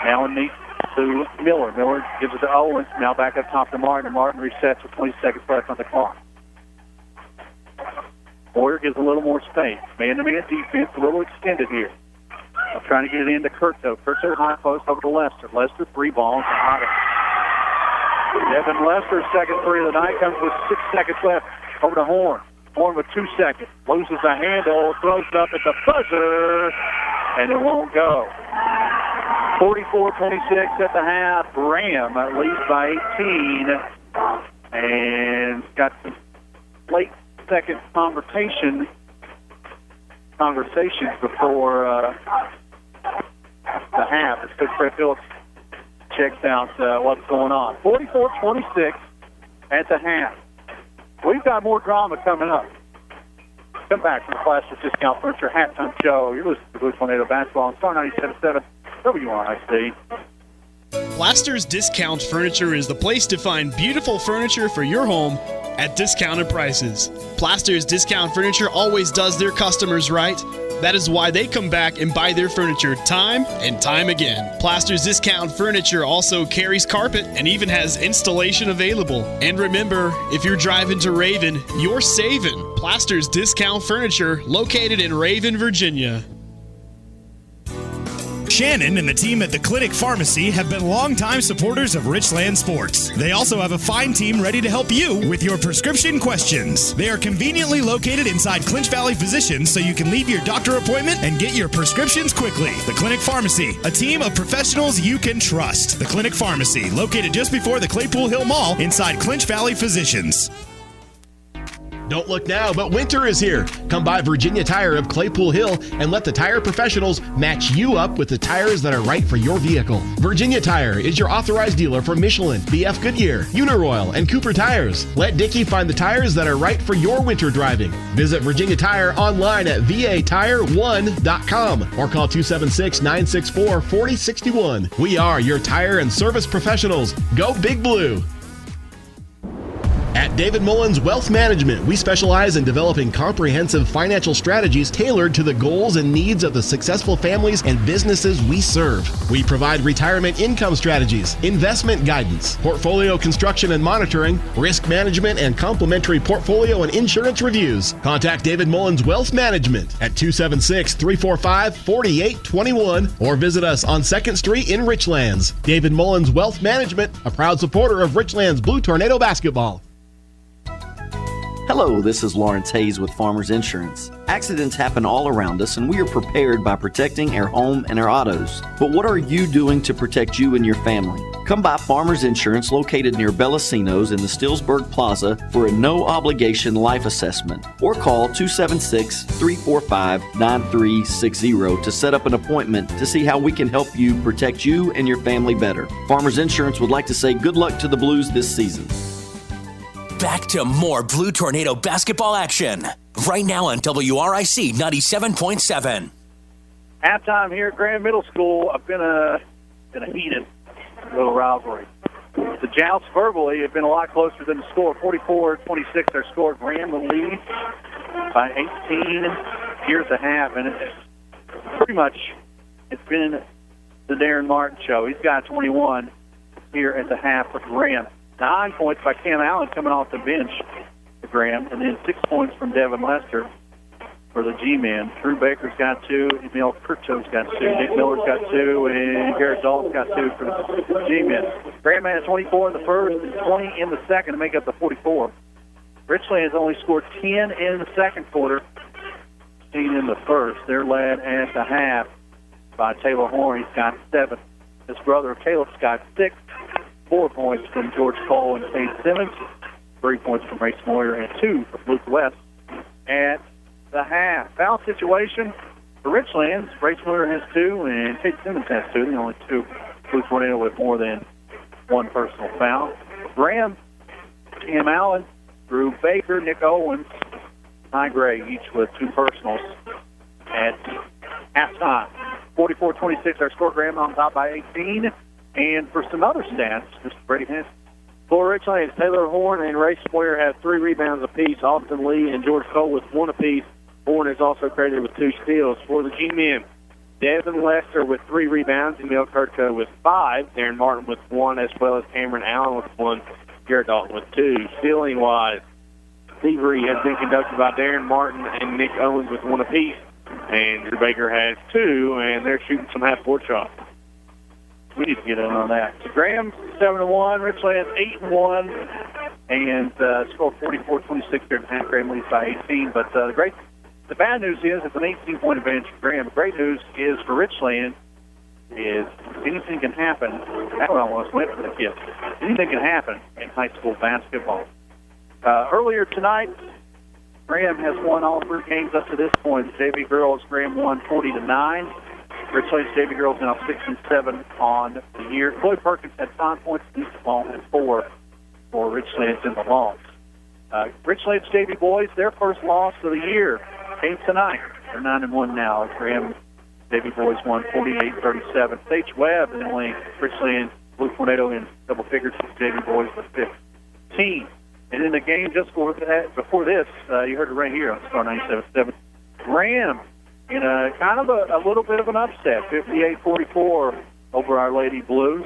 Now in the to Miller. Miller gives it to Owens. Now back up top to Martin. Martin resets with 20 seconds left on the clock. Moyer gives a little more space. Man-to-man defense, a little extended here. I'm trying to get it into Kurto. Kurto high post over to Lester. Lester, 3 balls. Devin Lester's second three of the night comes with 6 seconds left. Over to Horn. Horn with 2 seconds. Loses the handle, throws it up at the buzzer, and it won't go. 44-26 at the half. Graham leads by 18. And got some late second conversations before the half. As Coach Fred Phillips checks out what's going on. 44-26 at the half. We've got more drama coming up. Come back from the Plasters Discount Furniture halftime show. You're listening to Blue Tornado Basketball on Star 97.7 WRIC. Plasters Discount Furniture is the place to find beautiful furniture for your home at discounted prices. Plasters Discount Furniture always does their customers right. That is why they come back and buy their furniture time and time again. Plasters Discount Furniture also carries carpet and even has installation available. And remember, if you're driving to Raven, you're saving. Plasters Discount Furniture, located in Raven, Virginia. Shannon and the team at the Clinic Pharmacy have been longtime supporters of Richlands Sports. They also have a fine team ready to help you with your prescription questions. They are conveniently located inside Clinch Valley Physicians, so you can leave your doctor appointment and get your prescriptions quickly. The Clinic Pharmacy, a team of professionals you can trust. The Clinic Pharmacy, located just before the Claypool Hill Mall inside Clinch Valley Physicians. Don't look now, but winter is here. Come by Virginia Tire of Claypool Hill and let the tire professionals match you up with the tires that are right for your vehicle. Virginia Tire is your authorized dealer for Michelin, BF Goodyear, Uniroyal, and Cooper tires. Let Dickie find the tires that are right for your winter driving. Visit Virginia Tire online at vatire1.com or call 276-964-4061. We are your tire and service professionals. Go Big Blue. At David Mullins Wealth Management, we specialize in developing comprehensive financial strategies tailored to the goals and needs of the successful families and businesses we serve. We provide retirement income strategies, investment guidance, portfolio construction and monitoring, risk management, and complimentary portfolio and insurance reviews. Contact David Mullins Wealth Management at 276-345-4821 or visit us on 2nd Street in Richlands. David Mullins Wealth Management, a proud supporter of Richlands Blue Tornado Basketball. Hello, this is Lawrence Hayes with Farmers Insurance. Accidents happen all around us, and we are prepared by protecting our home and our autos. But what are you doing to protect you and your family? Come by Farmers Insurance, located near Bellacino's in the Stillsburg Plaza, for a no-obligation life assessment, or call 276-345-9360 to set up an appointment to see how we can help you protect you and your family better. Farmers Insurance would like to say good luck to the Blues this season. Back to more Blue Tornado basketball action. Right now on WRIC 97.7. Halftime here at Graham Middle School. I've been a heated little rivalry. The jousts verbally have been a lot closer than the score. 44-26 their score. Graham will lead by 18 here at the half. And it's pretty much, it's been the Darren Martin show. He's got 21 here at the half for Graham. 9 points by Cam Allen coming off the bench for Graham, and then 6 points from Devin Lester for the G-men. Drew Baker's got 2, Emil Kurto's got 2, Nick Miller's got 2, and Garrett Dalton's got 2 for the G-men. Graham had 24 in the first and 20 in the second to make up the 44. Richlands only scored 10 in the second quarter, 10 in the first. They're led at the half by Taylor Horn. He's got 7. His brother Caleb's got 6. 4 points from George Cole and Tate Simmons, 3 points from Race Moyer, and 2 from Luke West at the half. Foul situation for Richlands. Race Moyer has 2, and Tate Simmons has 2. The only 2 Blue Tornado with more than 1 personal foul. Graham, Cam Allen, Drew Baker, Nick Owens, Ty Gray, each with 2 personals at halftime. 44-26 our score. Graham on top by 18. And for some other stats, Mr. Brady Hanson. For Richlands, Taylor Horn and Ray Moyer have 3 rebounds apiece. Austin Lee and George Cole with 1 apiece. Horn is also credited with 2 steals. For the G-men, Devin Lester with 3 rebounds, Emil Kurtko with 5, Darren Martin with 1, as well as Cameron Allen with 1, Garrett Dalton with 2. Stealing-wise, thievery has been conducted by Darren Martin and Nick Owens with one apiece. And Drew Baker has 2, and they're shooting some half-court shots. We need to get in on that. So Graham 7-1, Richlands 8-1, and scored 44-26 there in the half. Graham leads by 18. But the bad news is it's an 18-point advantage for Graham. The great news is for Richlands is anything can happen. That's what I almost went for the kids. Anything can happen in high school basketball. Earlier tonight, Graham has won all 3 games up to this point. JV girls, Graham won 40-9. Richlands JV girls now 6-7 on the year. Chloe Perkins had 5 points in the ball and 4 for Richlands in the loss. Richlands JV boys, their first loss of the year came tonight. They're 9-1 now. Graham JV boys won 48-37. Sage Webb and only Richlands Blue Tornado in double figures. JV boys with 15. And in the game just before this, you heard it right here on Star 97.7. Graham in a kind of a little bit of an upset, 58-44 over Our Lady Blues.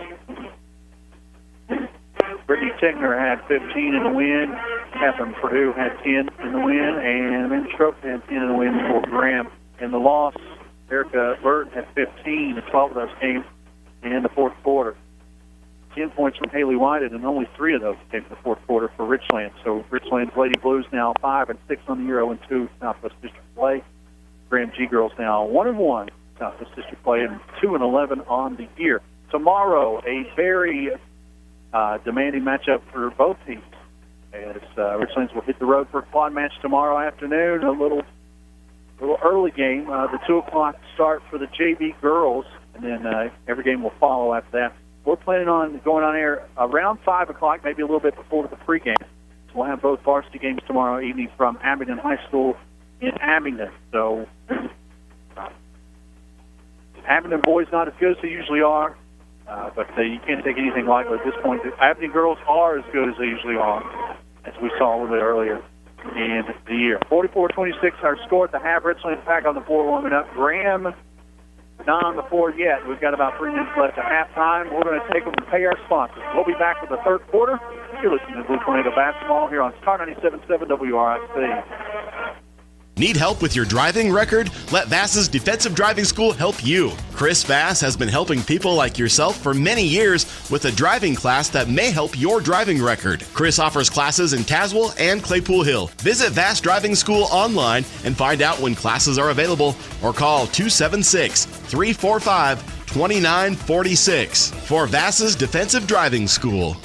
Brittany Tickner had 15 in the win. Catherine Purdue had 10 in the win. And Amanda Stroke had 10 in the win for Graham. In the loss, Erica Burton had 15 in 12 of those games in the fourth quarter. 10 points from Haley Whited, and only 3 of those came in the fourth quarter for Richlands. So Richlands Lady Blues now 5-6 on the year, 0-2 Southwest District play. Graham G girls now 1-1 Southwest District play, and 2-11 on the year. Tomorrow, a very demanding matchup for both teams. As Richlands will hit the road for a quad match tomorrow afternoon. A little early game, the 2:00 start for the JV girls, and then every game will follow after that. We're planning on going on air around 5 o'clock, maybe a little bit before the pregame. So we'll have both varsity games tomorrow evening from Abingdon High School in Abingdon. So Abingdon boys not as good as they usually are, but you can't take anything lightly at this point. The Abingdon girls are as good as they usually are, as we saw a little bit earlier in the year. 44-26 our score at the half. Richlands back on the floor warming up. Graham not on the floor yet. We've got about 3 minutes left at halftime. We're going to take them and pay our sponsors. We'll be back with the third quarter. You're listening to Blue Tornado Basketball here on Star 97.7 WRIC. Need help with your driving record? Let Vass's Defensive Driving School help you. Chris Vass has been helping people like yourself for many years with a driving class that may help your driving record. Chris offers classes in Tazewell and Claypool Hill. Visit Vass Driving School online and find out when classes are available, or call 276-345-2946 for Vass's Defensive Driving School.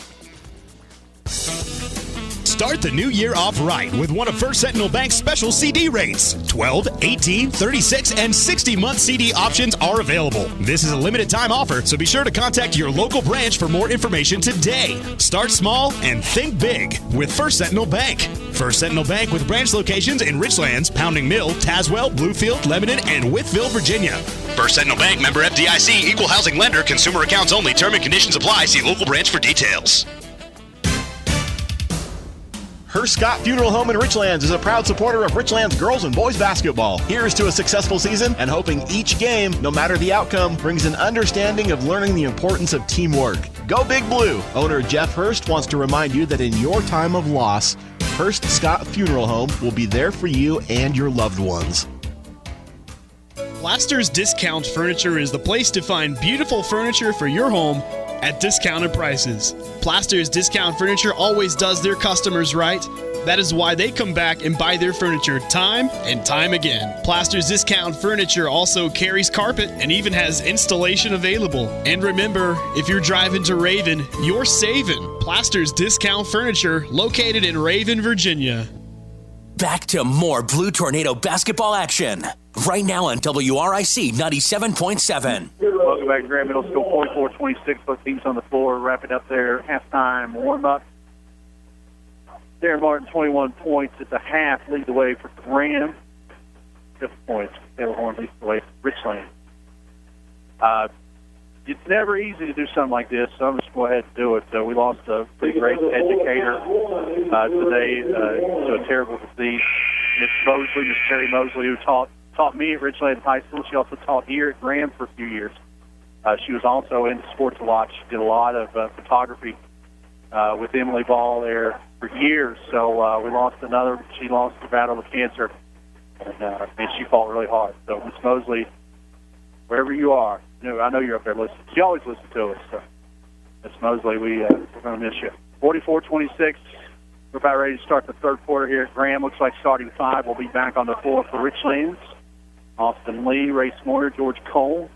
Start the new year off right with one of First Sentinel Bank's special CD rates. 12, 18, 36, and 60-month CD options are available. This is a limited time offer, so be sure to contact your local branch for more information today. Start small and think big with First Sentinel Bank. First Sentinel Bank with branch locations in Richlands, Pounding Mill, Tazewell, Bluefield, Lebanon, and Wytheville, Virginia. First Sentinel Bank, member FDIC, equal housing lender, consumer accounts only, term and conditions apply. See local branch for details. Hearst Scott Funeral Home in Richlands is a proud supporter of Richlands girls and boys basketball. Here's to a successful season and hoping each game, no matter the outcome, brings an understanding of learning the importance of teamwork. Go Big Blue! Owner Jeff Hearst wants to remind you that in your time of loss, Hearst Scott Funeral Home will be there for you and your loved ones. Plaster's Discount Furniture is the place to find beautiful furniture for your home at discounted prices. Plaster's Discount Furniture always does their customers right. That is why they come back and buy their furniture time and time again. Plaster's Discount Furniture also carries carpet and even has installation available. And remember, if you're driving to Raven, you're saving. Plaster's Discount Furniture, located in Raven, Virginia. Back to more Blue Tornado basketball action. Right now on WRIC 97.7. Welcome back to Grand Middle School, 44-26. Both teams on the floor wrapping up their halftime warm-up. Darren Martin, 21 points at the half, lead the way for Graham. 6 points. Taylor Horn leads the way for Richlands. It's never easy to do something like this, so I'm just going to go ahead and do it. We lost a pretty great educator today to a terrible disease. Miss Mosley, Miss Terry Mosley, who taught me at Richlands High School. She also taught here at Graham for a few years. She was also into sports a lot. She did a lot of photography with Emily Ball there for years. So we lost another. She lost the battle with cancer, and she fought really hard. So Miss Mosley, wherever you are, I know you're up there listening. She always listens to us. So Miss Mosley, we're going to miss you. 44-26. We're about ready to start the third quarter here at Graham. Looks like starting 5 will be back on the floor for Richlands. Austin Lee, Ray Moyer, George Cole,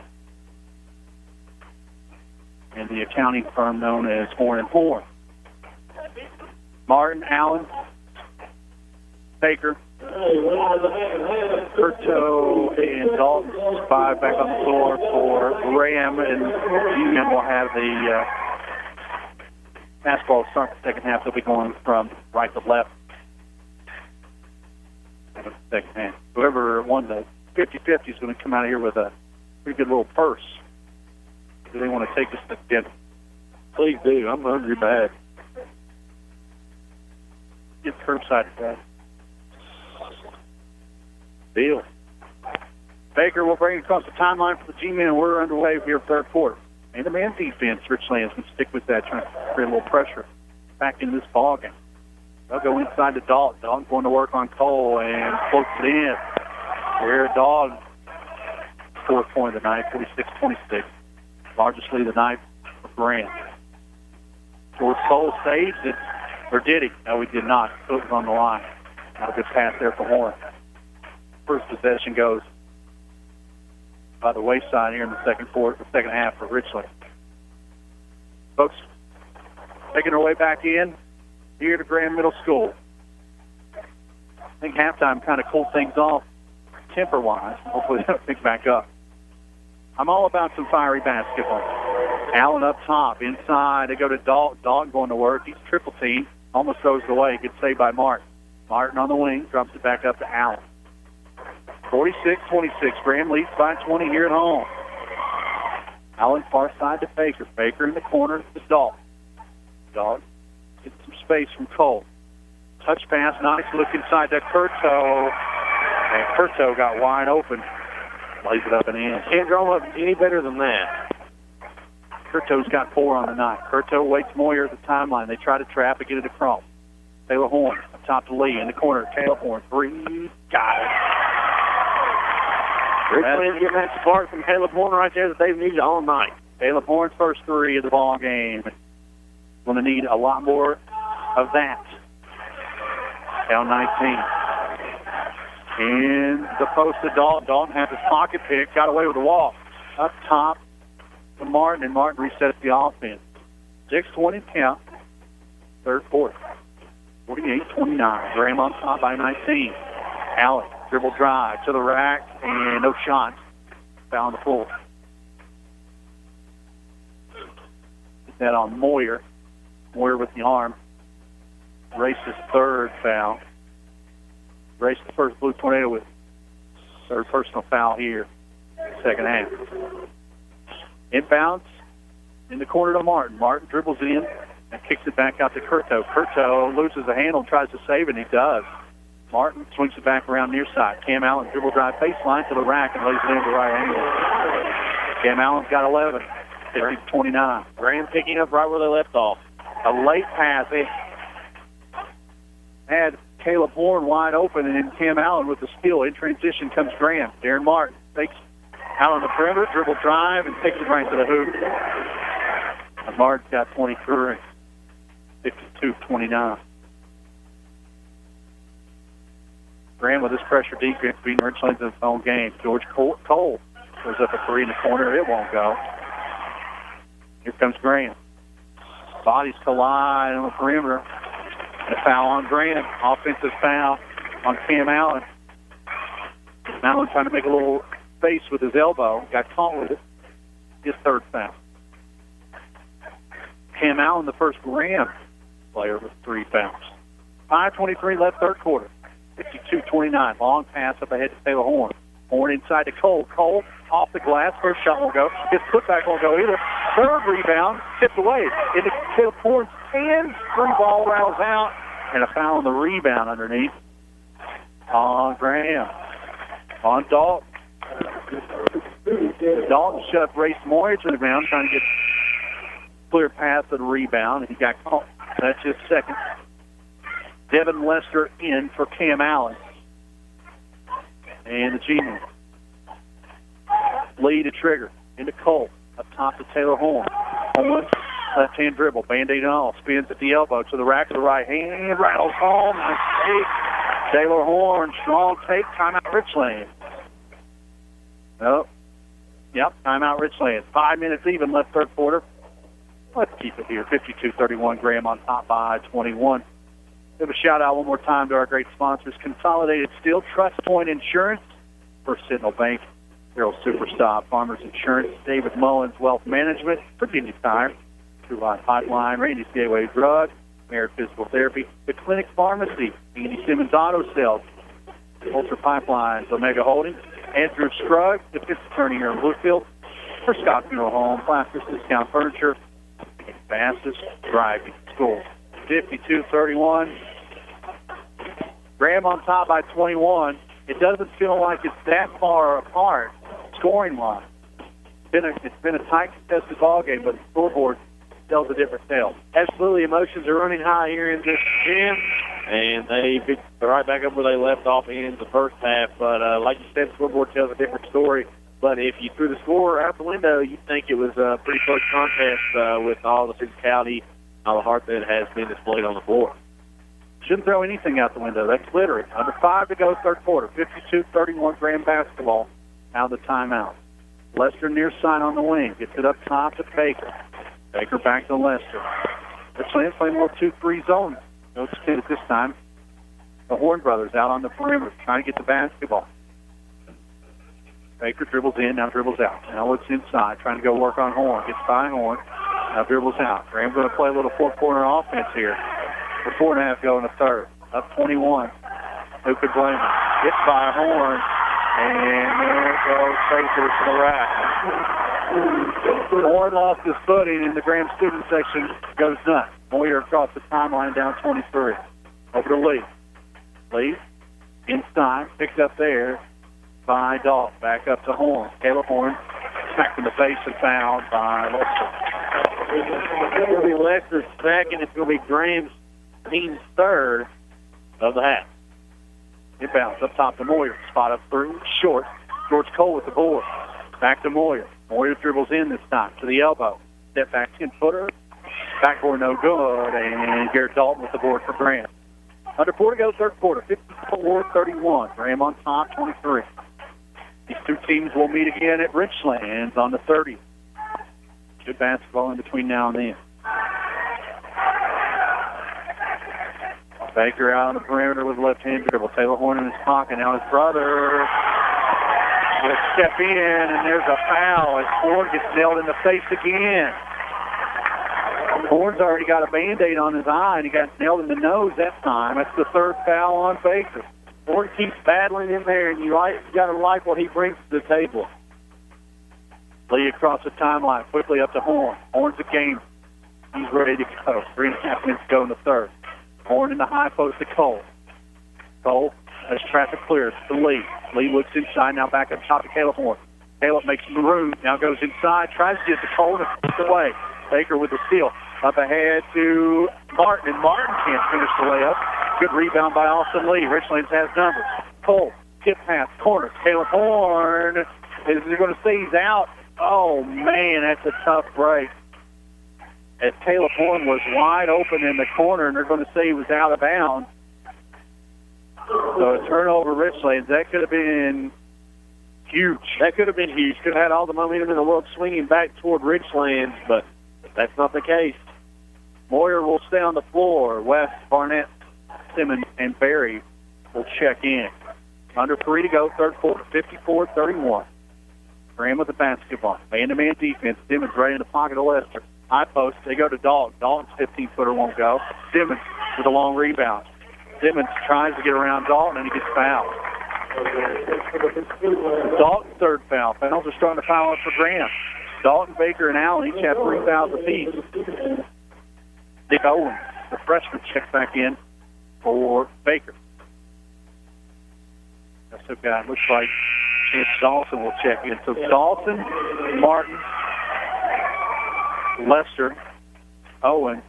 and the accounting firm known as Horn & Horn. Martin, Allen, Baker, Curto, and Dalton. 5 back on the floor for Graham, and G-Men will have the basketball start the second half. They'll be going from right to left in the second half. Whoever won the 50-50 is going to come out of here with a pretty good little purse. Do they want to take us to dinner? Please do. I'm hungry bad. Get curbside, Brad. Deal. Baker will bring it across the timeline for the G-Men. We're underway here third quarter. And the man defense, Richlands can stick with that, trying to create a little pressure back in this ballgame. They'll go inside to Dalton. Dalton's going to work on Cole and floats it in. We're Dog, fourth point of the night, 46-26. Largest lead of the night for Graham. George Cole saved it, or did he? No, he did not. Foot was on the line. Not a good pass there for Horn. First possession goes by the wayside here in the second half for Richlands. Folks, making our way back in here to Graham Middle School. I think halftime kind of cooled things off temper-wise. Hopefully they'll pick back up. I'm all about some fiery basketball. Allen up top, inside. They go to Dalton. Dalton going to work. He's triple team. Almost throws it away. Gets saved by Martin. Martin on the wing. Drops it back up to Allen. 46-26. Graham leads by 20 here at home. Allen far side to Baker. Baker in the corner to Dalton. Dalton gets some space from Cole. Touch pass. Nice look inside to Curto. And Curto got wide open. Lays it up and in. Can't draw up any better than that. Curto's got 4 on the night. Curto waits Moyer at the timeline. They try to trap and get it across. Taylor Horn up top to Lee in the corner. Taylor Horn, 3. Got it. Richlands getting that spark from Caleb Horn right there that they've needed all night. Caleb Horn's first 3 of the ball game. Going to need a lot more of that. Down 19. In the post to Dalton. Dalton has his pocket pick. Got away with the walk. Up top to Martin, and Martin resets the offense. 6:20 count. Third quarter. 48-29. Graham on top by 19. Allen, dribble drive to the rack, and no shots. Foul on the floor. Get that on Moyer. Moyer with the arm. Race his third foul. Race the first Blue Tornado with third personal foul here. Second half. Inbounds in the corner to Martin. Martin dribbles in and kicks it back out to Curto. Curto loses the handle, tries to save it, and he does. Martin swings it back around near side. Cam Allen dribble drive baseline to the rack and lays it into the right angle. Cam Allen's got 11. 30-29. Graham picking up right where they left off. A late pass. They had Caleb Horn wide open, and then Cam Allen with the steal. In transition comes Graham. Darren Martin takes out on the perimeter, dribble drive, and takes it right to the hoop. And Martin's got 23. 52-29. Graham with his pressure defense beating Richlands in his own game. George Cole goes up a 3 in the corner. It won't go. Here comes Graham. Bodies collide on the perimeter. And a foul on Graham. Offensive foul on Cam Allen. Allen trying to make a little face with his elbow. Got caught with it. His third foul. Cam Allen, the first Graham player with 3 fouls. 5:23 left third quarter. 52-29. Long pass up ahead to Taylor Horn. Horn inside to Cole. Cole off the glass. First shot won't go. His putback won't go either. Third rebound tipped away. Into Taylor Horn's hands. 3 ball rattles out. And a foul on the rebound underneath. On Graham. On Dalton. Dalton shoved Race Moyer to the ground trying to get clear pass to the rebound. And he got caught. That's his second. Devin Lester in for Cam Allen. And the G-Man. Lee to trigger. Into Cole. Up top to Taylor Horn. Left-hand dribble. Band-aid and all. Spins at the elbow to the rack of the right hand. Rattles home. Nice take. Taylor Horn. Strong take. Timeout Richlands. Oh. Yep. Timeout Richlands. 5 minutes even left third quarter. Let's keep it here. 52-31. Graham on top by 21. Give a shout-out one more time to our great sponsors. Consolidated Steel, Trust Point Insurance, First Sentinel Bank, Harold Superstop, Farmers Insurance, David Mullins Wealth Management, Virginia Tire, True Line Pipeline, Randy's Gateway Drug, Merit Physical Therapy, The Clinic Pharmacy, Andy Simmons Auto Sales, Ultra Pipelines, Omega Holdings, Andrew Scruggs, Defense Attorney here in Bluefield, for Scott Funeral Home, Plasters Discount Furniture, Fastest Driving School. 52-31. Graham on top by 21. It doesn't feel like it's that far apart scoring-wise. It's been a tight, contested ball game, but the scoreboard tells a different tale. Absolutely, emotions are running high here in this gym, and they picked right back up where they left off in the first half. But like you said, the scoreboard tells a different story. But if you threw the score out the window, you'd think it was a pretty close contest with all the physicality, all the heart that has been displayed on the floor. Shouldn't throw anything out the window. That's littering. Under 5 to go, third quarter. 52-31 Graham basketball. Out of the timeout. Lester near side on the wing. Gets it up top to Baker. Baker back to Lester. They're playing more 2-3 zone. No extend at this time. The Horn brothers out on the perimeter trying to get the basketball. Baker dribbles in, now dribbles out. Now looks inside, trying to go work on Horn. Gets by Horn. Now dribbles out. Graham's going to play a little four-corner offense here. For 4.5 go in the third. Up 21. Who could blame him? Hit by Horn. And there goes Baker to the rack. Horn lost his footing, and the Graham student section goes nuts. Moyer across the timeline down 23. Over to Lee. Lee inside. Picked up there by Dalton. Back up to Horn. Caleb Horn smacked in the face and fouled by Lester. It's going to be Lester's second. It's going to be Graham's team's third of the half. Inbounds up top to Moyer. Spot up through. Short. George Cole with the board. Back to Moyer. Moyer dribbles in this time to the elbow. Step back 10-footer. Backboard no good. And Garrett Dalton with the board for Graham. Under 4 to go, third quarter. 54-31. Graham on top, 23. These two teams will meet again at Richlands on the 30th. Good basketball in between now and then. Baker out on the perimeter with left-hand dribble. Taylor Horn in his pocket. Now his brother will step in, and there's a foul as Horn gets nailed in the face again. Horn's already got a Band-Aid on his eye, and he got nailed in the nose that time. That's the third foul on Baker. Horn keeps battling in there, and you got to like what he brings to the table. Lee across the timeline, quickly up to Horn. Horn's a gamer. He's ready to go. 3.5 minutes to go in the third. Horn in the high post to Cole. Cole, as traffic clears to Lee. Lee looks inside, now back up top to Caleb Horn. Caleb makes some room, now goes inside, tries to get the Cole and puts it away. Baker with the steal. Up ahead to Martin, and Martin can't finish the layup. Good rebound by Austin Lee. Richlands has numbers. Cole, tip pass, corner. Caleb Horn, is he going to say he's out? Oh, man, that's a tough break. As Caleb Horn was wide open in the corner, and they're going to say he was out of bounds. So a turnover, Richlands. That could have been huge. That could have been huge. Could have had all the momentum in the world swinging back toward Richlands, but that's not the case. Moyer will stay on the floor. West, Barnett, Simmons, and Berry will check in. Under 3 to go, third quarter, 54-31. Graham with the basketball. Man-to-man defense. Simmons right in the pocket of Lester. High post. They go to Dalton. Dalton's 15-footer won't go. Simmons with a long rebound. Simmons tries to get around Dalton, and he gets fouled. Dalton's third foul. Fouls are starting to pile up for Graham. Dalton, Baker, and Allen each have 3 fouls apiece. Dick Owens, the freshman, checks back in for Baker. That's the guy. Looks like Chance Dawson will check in. So Dawson, Martin, Lester, Owens,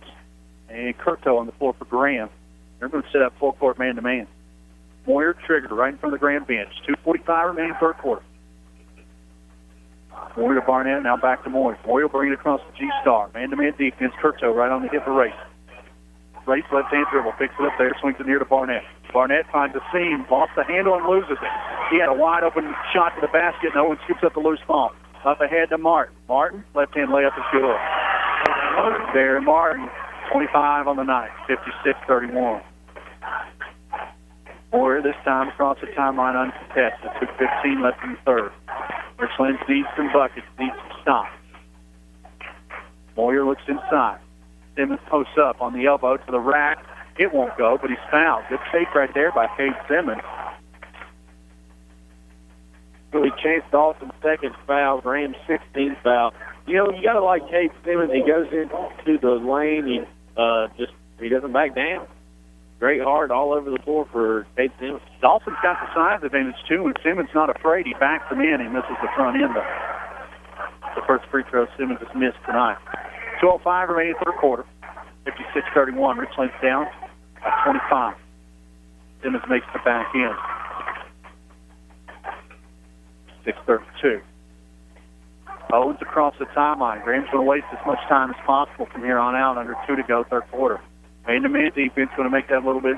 and Curto on the floor for Graham. They're going to set up full court man-to-man. Moyer triggered right in front of the Graham bench. 2:45 remaining third quarter. Moyer to Barnett, now back to Moyer. Moyer will bring it across the G-Star. Man-to-man defense, Curto right on the hip of Race. Race left-hand dribble, picks it up there, swings it near to Barnett. Barnett finds a seam, lost the handle and loses it. He had a wide-open shot to the basket. No one scoops up the loose ball. Up ahead to Martin. Martin, left-hand layup is good. There, Martin, 25 on the night, 56-31. Moyer this time across the timeline uncontested. 2:15 left in the third. Richlands needs some buckets, needs some stops. Moyer looks inside. Simmons posts up on the elbow to the rack. It won't go, but he's fouled. Good take right there by Cade Simmons. Really Chase Dawson's second foul, Graham's 16th foul. You know, you got to like Cade Simmons. He goes into the lane. He doesn't back down. Great hard all over the floor for Cade Simmons. Dawson's got the size advantage, too, and Simmons not afraid. He backs him in. He misses the front end, though. The first free throw Simmons has missed tonight. 2:05 remaining third quarter. 56-31. Richlands down by 25. Simmons makes the back end. 6:32. Owens across the timeline. Graham's going to waste as much time as possible from here on out. Under 2 to go, third quarter. Man-to-man defense going to make that a little bit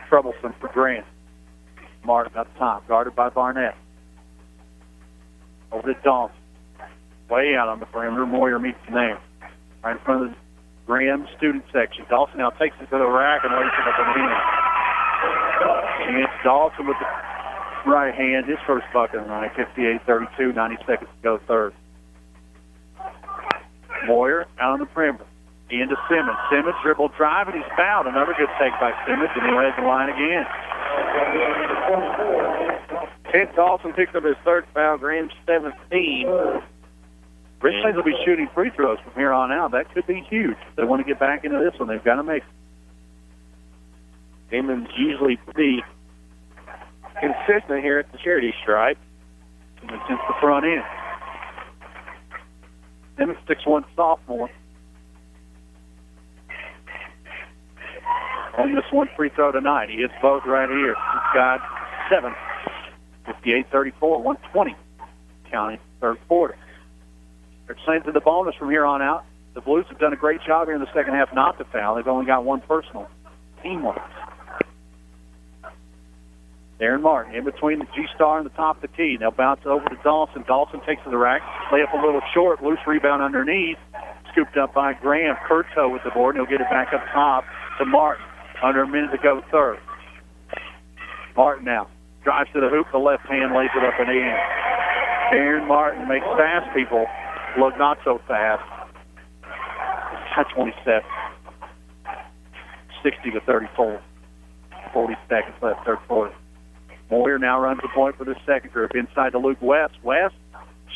troublesome for Graham. Martin up top, guarded by Barnett. Over to Dawson. Way out on the perimeter. Moyer meets him there. Right in front of the Graham student section. Dawson now takes it to the rack and lays it up in the hand. And it's Dawson with the right hand. His first bucket of the night. 58-32, 90 seconds to go third. Moyer out on the perimeter. Into Simmons. Simmons dribble drive, and he's fouled. Another good take by Simmons, and he'll head the line again. Ted Dawson picked up his third foul, Graham's 17. Richlands will be shooting free throws from here on out. That could be huge. If they want to get back into this one, they've got to make it. Simmons usually pretty consistent here at the charity stripe. Simmons since the front end. Simmons 6'1" sophomore. On this one free throw tonight. He hits both right here. He's got 7. 58-34, 120. Counting third quarter. They're sending to the bonus from here on out. The Blues have done a great job here in the second half not to foul. They've only got one personal. Teamwork. Darren Martin in between the G-Star and the top of the key. They'll bounce over to Dawson. Dawson takes to the rack. Lay up a little short. Loose rebound underneath. Scooped up by Graham. Curto with the board. And he'll get it back up top to Martin. Under a minute to go third. Martin now drives to the hoop. The left hand lays it up and in. Darren Martin makes fast people look not so fast. At 27. 60-34. 40 seconds left, third quarter. Moyer now runs the point for the second group. Inside to Luke West. West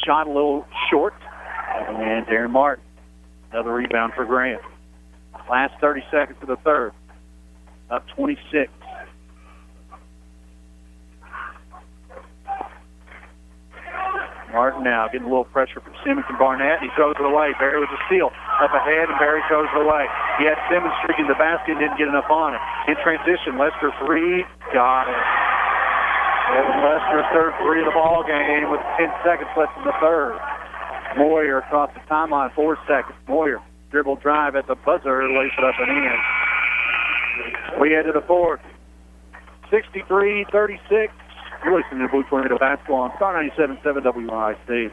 shot a little short. And Darren Martin. Another rebound for Graham. Last 30 seconds of the third. Up 26. Martin now getting a little pressure from Simmons and Barnett. He throws it away. Barry with a steal. Up ahead, and Barry throws it away. He had Simmons streaking the basket and didn't get enough on it. In transition, Lester 3. Got it. Evan Lester's third 3 of the ball game with 10 seconds left in the third. Moyer across the timeline, 4 seconds. Moyer dribble drive at the buzzer, lays it up and in. We head to the fourth. 63-36. You're listening to Blue Tornado Basketball on Star 97.7 WRIC.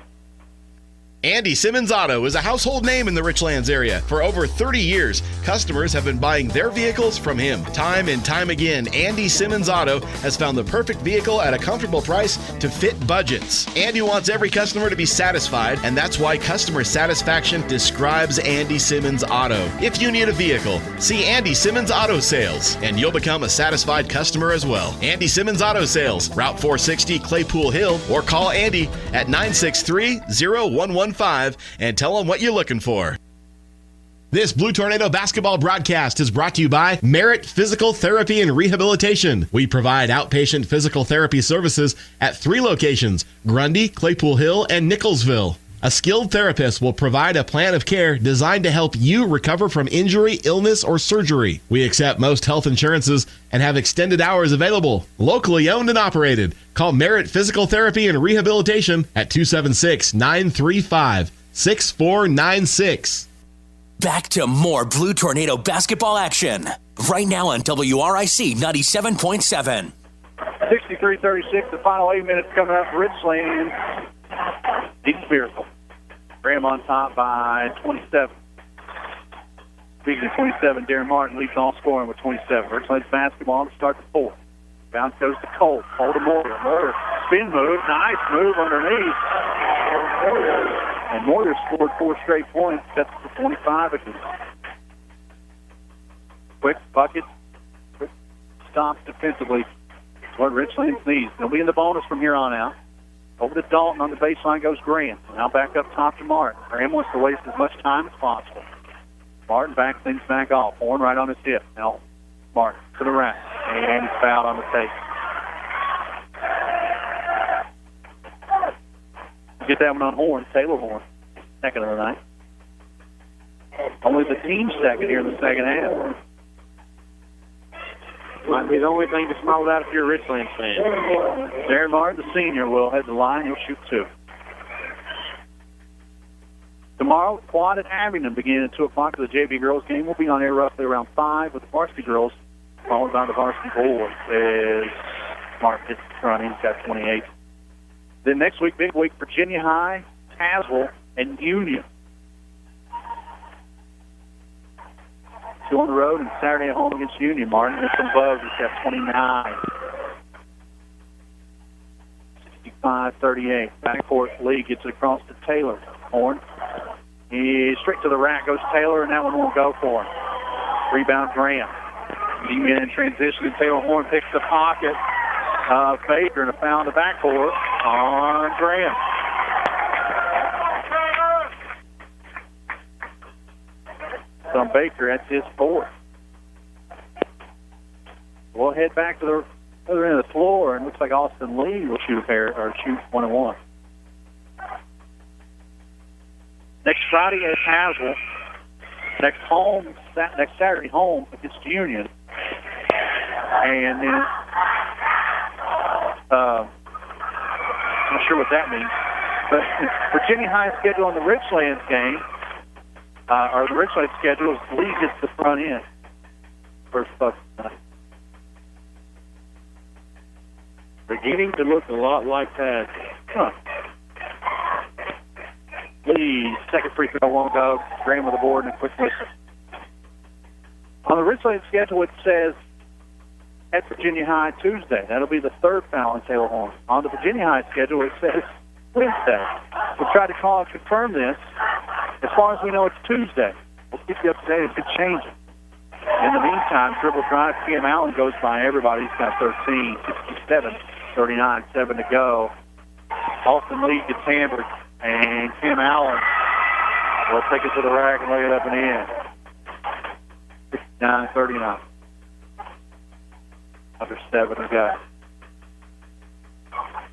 Andy Simmons Auto is a household name in the Richlands area. For over 30 years, customers have been buying their vehicles from him. Time and time again, Andy Simmons Auto has found the perfect vehicle at a comfortable price to fit budgets. Andy wants every customer to be satisfied, and that's why customer satisfaction describes Andy Simmons Auto. If you need a vehicle, see Andy Simmons Auto Sales, and you'll become a satisfied customer as well. Andy Simmons Auto Sales, Route 460, Claypool Hill, or call Andy at 963-0115 and tell them what you're looking for. This Blue Tornado basketball broadcast is brought to you by Merit Physical Therapy and Rehabilitation. We provide outpatient physical therapy services at 3 locations, Grundy, Claypool Hill, and Nicholsville. A skilled therapist will provide a plan of care designed to help you recover from injury, illness, or surgery. We accept most health insurances and have extended hours available. Locally owned and operated. Call Merit Physical Therapy and Rehabilitation at 276-935-6496. Back to more Blue Tornado basketball action. Right now on WRIC 97.7. 63-36, the final 8 minutes coming up for Richlands. Deep Miracle. Graham on top by 27. Speaking of 27, Darren Martin leads all scoring with 27. Richlands basketball to start the fourth. Bounce goes to Cole. Cole to Mortar. Mortar spin move. Nice move underneath. And Mortar scored 4 straight points. That's the 25 again. Quick bucket. Quick stops defensively. That's what Richlands needs. They'll be in the bonus from here on out. Over to Dalton on the baseline goes Graham. Now back up top to Martin. Graham wants to waste as much time as possible. Martin backs things back off. Horn right on his hip. Now Martin to the rack. And he's fouled on the take. Get that one on Horn. Taylor Horn. Second of the night. Only the team second here in the second half. Might be the only thing to smile out if you're a Richlands fan. Darren Martin, the senior, will head the line. He'll shoot 2. Tomorrow, Quad at Abingdon beginning at 2 o'clock. The JV girls game will be on air roughly around 5 with the varsity girls, followed by the varsity boys as Martin hits the front. He's got 28. Then next week, big week, Virginia High, Tazewell, and Union. 2 on the road, and Saturday at home against Union. Martin hits some bugs. He's got 29. 65-38. Backcourt Lee gets it across to Taylor. Horn. He's straight to the rack. Goes Taylor, and that one won't go for him. Rebound Graham. Deep in transition, and Taylor Horn picks the pocket. Baker, and a foul in the backcourt on Graham. On Baker, that's his 4th. We'll head back to the other end of the floor, and looks like Austin Lee will shoot shoot 1-1. Next Friday at Tazewell. Next Saturday home against Union, and then I'm not sure what that means, but Virginia High schedule on the Richlands game. Or the Richlands schedule is Lee gets the front end. First buck tonight. Beginning to look a lot like that. Huh. Lee, second free throw won't go. Graham with the board and a quick whistle. On the Richlands schedule, it says at Virginia High Tuesday. That'll be the 3rd foul on Taylor Horn. On the Virginia High schedule, it says Wednesday. We'll try to call and confirm this. As far as we know, it's Tuesday. We'll keep you up to date. It could change it. In the meantime, dribble drive, Cam Allen goes by everybody. He's got 13, 67, 39, 7 to go. Austin Lee gets hammered, and Cam Allen will take it to the rack and lay it up and in. 69-39. Under 7 to go.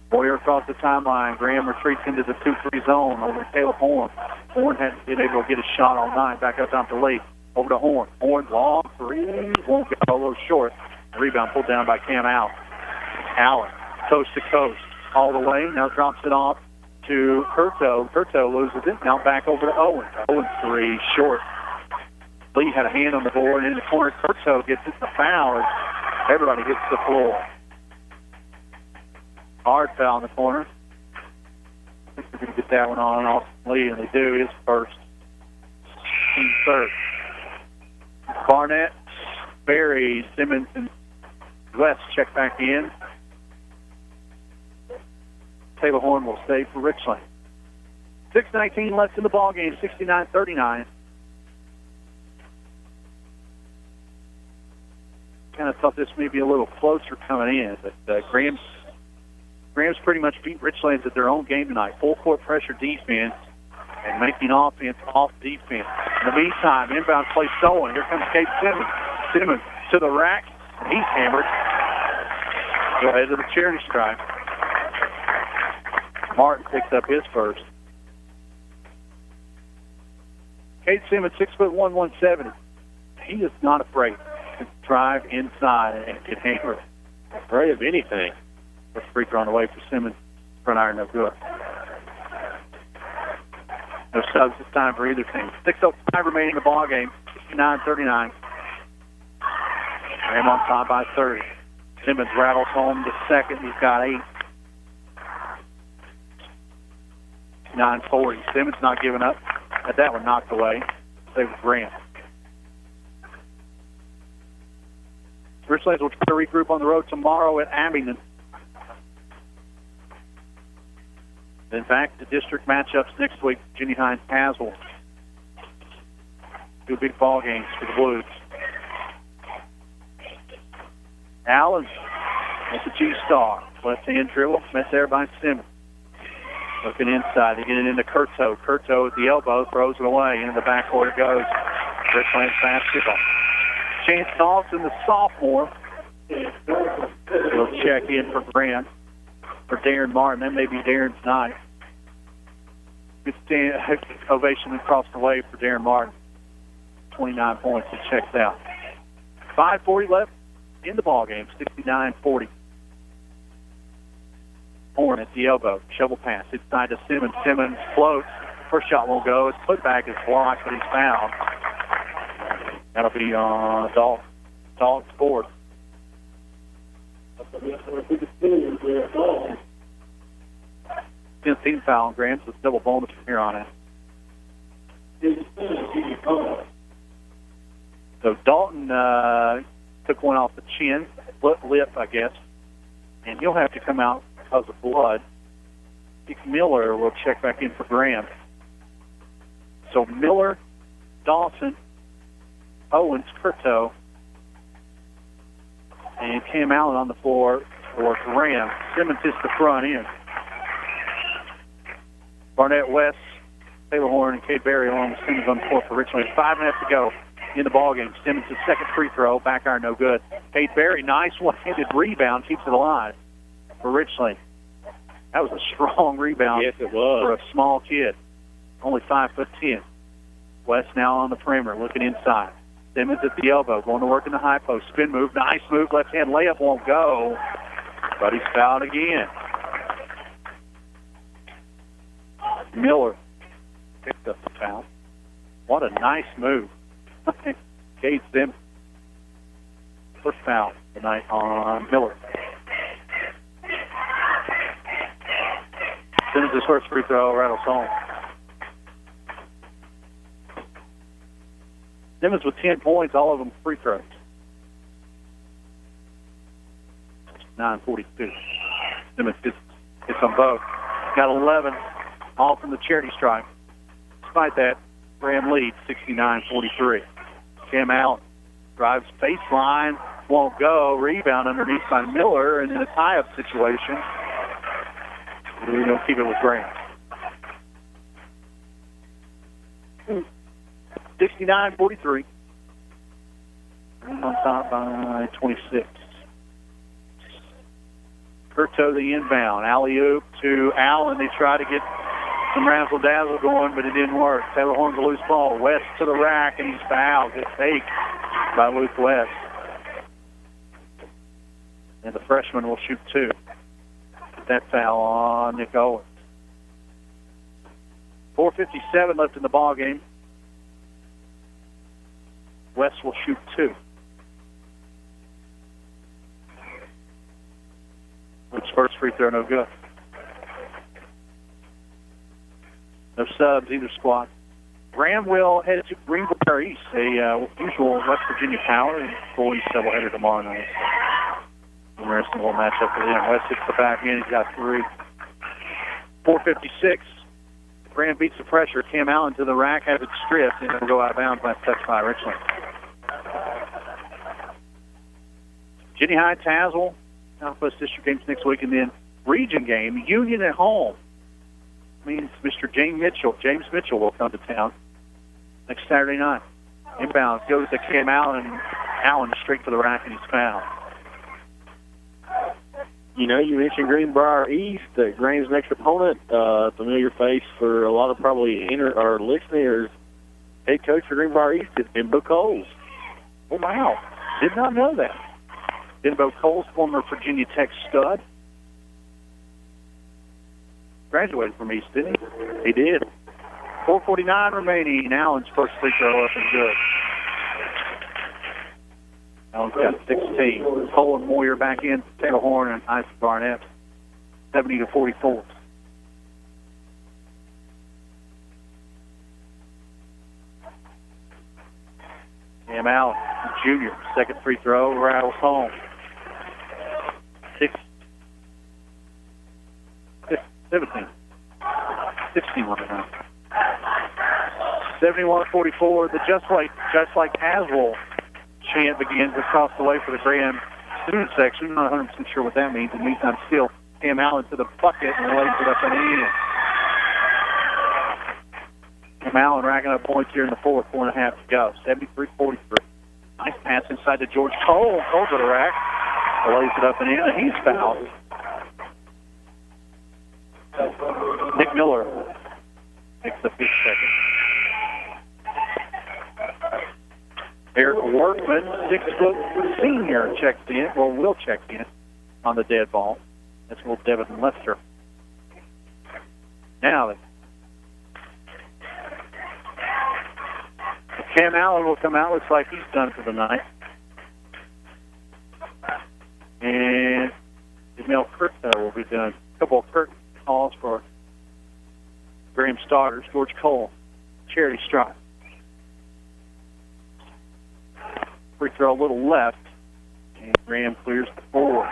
Boyer across the timeline. Graham retreats into the 2-3 zone over to Taylor Horn. Horn hasn't been able to get a shot all night. Back up top to Lee. Over to Horn. Horn, long 3. Won't go, a little short. Rebound pulled down by Cam Allen. Allen, coast to coast. All the way. Now drops it off to Curto. Curto loses it. Now back over to Owen. Owen 3, short. Lee had a hand on the board. In the corner, Curto gets it. The foul. Everybody hits the floor. Hard foul in the corner. I think they're going to get that one on Austin Lee, and they do. His first. Team third. Barnett, Berry, Simmons, and West check back in. Taylor Horn will stay for Richlands. 6:19 left in the ball game. 69-39. Kind of thought this may be a little closer coming in, but Graham's pretty much beat Richlands at their own game tonight. Full court pressure defense and making offense off defense. In the meantime, inbound play stolen. Here comes Kate Simmons. Simmons to the rack. He's hammered. Go ahead to the charity stripe. Martin picks up his first. Cade Simmons, 6'1", 170. He is not afraid to drive inside and get hammered. Afraid of anything. First free throw on the way for Simmons. Front iron, no good. No subs this time for either team. 6:05 remaining in the ball game. 69-39. Ram on top by 30. Simmons rattles home the second. He's got 8. 9:40. Simmons not giving up. Had that one knocked away. Save with Grant. Richlands will try to regroup on the road tomorrow at Abingdon. In fact, the district matchups next week, Jenny Hines Haswell. 2 big ball games for the Blues. Allen with the G-Star. Left-hand dribble, met there by Simmons. Looking inside, they get it into Curto. Curto at the elbow, throws it away. Into the backcourt it goes. Richlands basketball. Chance Dawson, the sophomore, will check in for Grant. For Darren Martin. That may be Darren's night. Good ovation across the way for Darren Martin. 29 points. He checks out. 5:40 left in the ball game. 69-40. Horn at the elbow. Shovel pass inside to Simmons. Simmons floats. First shot won't go. His putback is blocked, but he's fouled. That'll be on Dalton's board. 10th team foul on Graham, so it's double bonus from here on out. So Dalton took one off the chin, lip, I guess, and he'll have to come out because of blood. Dick Miller will check back in for Graham. So Miller, Dawson, Owens, Curto, and Cam Allen on the floor for Graham. Simmons hits the front end. Barnett West, Taylor Horn, and Cade Berry along with Simmons on the floor for Richland. 5 minutes to go in the ballgame. Simmons' second free throw, back iron no good. Cade Berry, nice one-handed rebound, keeps it alive for Richland. That was a strong rebound. Yes, it was. For a small kid, only 5'10". West now on the perimeter, looking inside. Simmons at the elbow, going to work in the high post. Spin move, nice move, left-hand layup won't go, but he's fouled again. Miller picked up the foul. What a nice move. Cade Simmons. First foul tonight on Miller. Simmons' first free throw rattles home. Simmons with 10 points, all of them free throws. 9:42. Simmons gets on both. Got 11, all from the charity stripe. Despite that, Graham leads 69-43. Cam Allen drives baseline, won't go. Rebound underneath by Miller, and in a tie-up situation, we're going to keep it with Graham. 69-43. On top by 26. Curto the inbound. Alley-oop to Allen. They try to get some razzle-dazzle going, but it didn't work. Taylor Horn's a loose ball. West to the rack, and he's fouled. Good take by Luke West. And the freshman will shoot 2. That foul on Nick Owens. 4:57 left in the ball game. West will shoot 2. His first free throw, no good. No subs, either squad. Graham will head to Greenbrier East, a usual West Virginia power, and boys doubleheader tomorrow night. Interesting little matchup for them. West hits the back end, he's got 3. 4:56. Graham beats the pressure. Cam Allen to the rack, has it stripped, and it'll go out of bounds by touch by Richland. Jenny Hines Haswell, Southwest District games next week, and then region game, Union at home. Means Mr. James Mitchell will come to town next Saturday night. Inbounds goes to Cam Allen, and Allen straight for the rack, and he's fouled. You know, you mentioned Greenbrier East, Graham's next opponent, familiar face for a lot of probably listeners. Head coach for Greenbrier East is Bimbo Coles. Oh, wow. Did not know that. Bimbo Coles, former Virginia Tech stud. Graduated from East, didn't he? He did. 4:49 remaining. Allen's first free throw up and good. Allen's got 16. Cole and Moyer back in. Taylor Horn and Isaac Barnett. 70-44. Cam Allen, junior, second free throw, rattles home. 17. 16 on the night. 71-44. The just like Haswell chant begins across the way for the Graham student section. I'm not 100% sure what that means. In the meantime, still Cam Allen to the bucket and lays it up and in. Cam Allen racking up points here in the fourth, 4.5 to go. 73-43. Nice pass inside to George Cole. Cole to the rack. Lays it up and in, and he's fouled. Nick Miller makes the 5th second. Eric Workman, 6-foot senior, checks in, or will check in on the dead ball. That's little Devin Lester. Now, Cam Allen will come out. Looks like he's done for the night. And Jamel Kirktoe will be done. A couple of Kirk calls for Graham starters. George Cole, charity stripe. Free throw a little left, and Graham clears the board.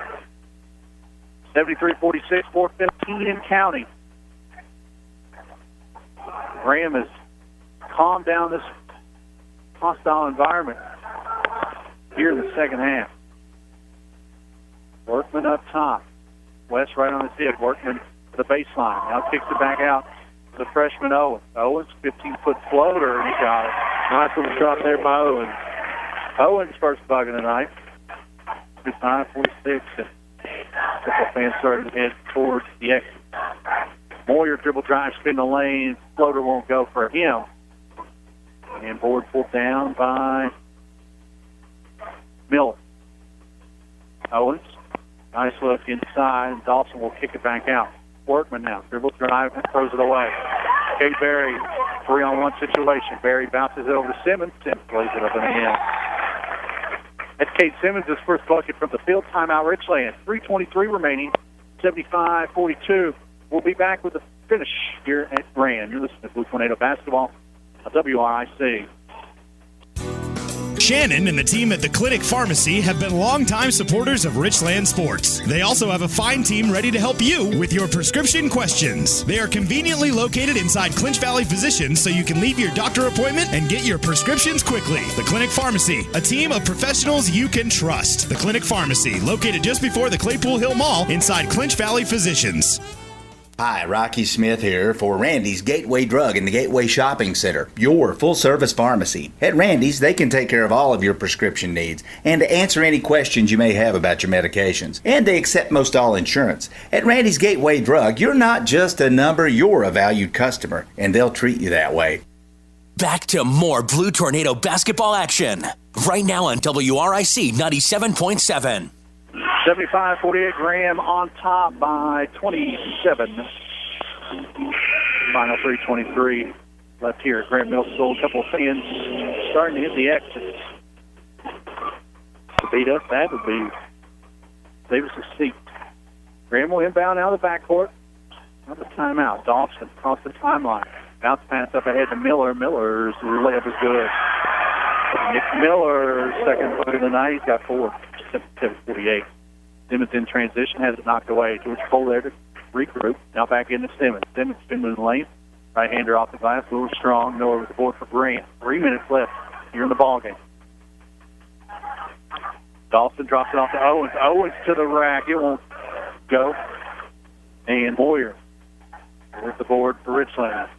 73-46, 4:15 in counting. Graham has calmed down this hostile environment here in the second half. Workman up top. West right on his hip. Workman to the baseline. Now kicks it back out to the freshman Owens. Owens, 15-foot floater, and he got it. Nice little shot there by Owens. Owens' first bucket of the night. 55-46. And football fans starting to head towards the exit. Moyer dribble drive, spin the lane. Floater won't go for him. And board pulled down by Miller. Owens. Nice look inside. Dawson will kick it back out. Workman now. Dribble drive and throws it away. Kate Berry, 3-on-1 situation. Berry bounces it over to Simmons. Simmons plays it up in the end. That's Kate Simmons' first bucket from the field. Timeout Richlands. 3:23 remaining. 75-42. We'll be back with the finish here at Grand. You're listening to Blue Tornado Basketball on WRIC. Shannon and the team at the Clinic Pharmacy have been longtime supporters of Richland Sports. They also have a fine team ready to help you with your prescription questions. They are conveniently located inside Clinch Valley Physicians, so you can leave your doctor appointment and get your prescriptions quickly. The Clinic Pharmacy, a team of professionals you can trust. The Clinic Pharmacy, located just before the Claypool Hill Mall inside Clinch Valley Physicians. Hi, Rocky Smith here for Randy's Gateway Drug in the Gateway Shopping Center, your full-service pharmacy. At Randy's, they can take care of all of your prescription needs and answer any questions you may have about your medications. And they accept most all insurance. At Randy's Gateway Drug, you're not just a number, you're a valued customer, and they'll treat you that way. Back to more Blue Tornado basketball action. Right now on WRIC 97.7. 75-48, Graham on top by 27. Final 3:23 left here at Graham Middle School. A couple of fans starting to hit the exits. To beat us, that would be save us a seat. Graham will inbound out of the backcourt. Not the timeout. Dawson across the timeline. Bounce pass up ahead to Miller. Miller's layup is good. Nick Miller, second bucket of the night. He's got 4. 7-48. Simmons in transition, has it knocked away. George Cole there to regroup. Now back into Simmons. Simmons spinning in the lane. Right-hander off the glass, a little strong. No over the board for Grant. 3 minutes left here in the ballgame. Dawson drops it off to Owens. Owens to the rack. It won't go. And Moyer with the board for Richlands.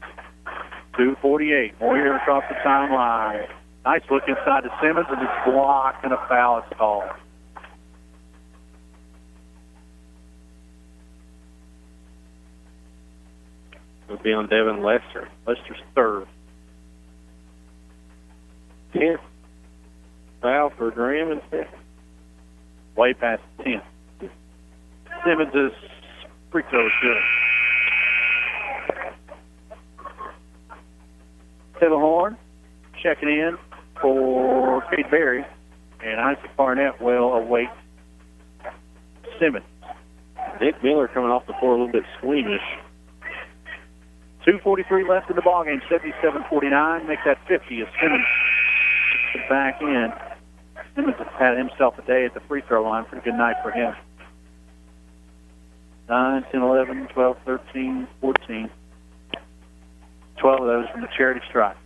2:48. Moyer across the timeline. Nice look inside to Simmons, and it's blocked, and a foul is called. Will be on Devin Lester. Lester's third. 10th. Foul for Graham and 10th. Way past 10. Simmons' free throw is good. Taylor Horn checking in for Cade Berry, and Isaac Barnett will await Simmons. Nick Miller coming off the floor a little bit squeamish. 2:43 left in the ballgame, 77-49. Make that 50 as Simmons gets it back in. Simmons has had himself a day at the free throw line. Pretty good night for him. 9, 10, 11, 12, 13, 14. 12 of those from the charity stripe.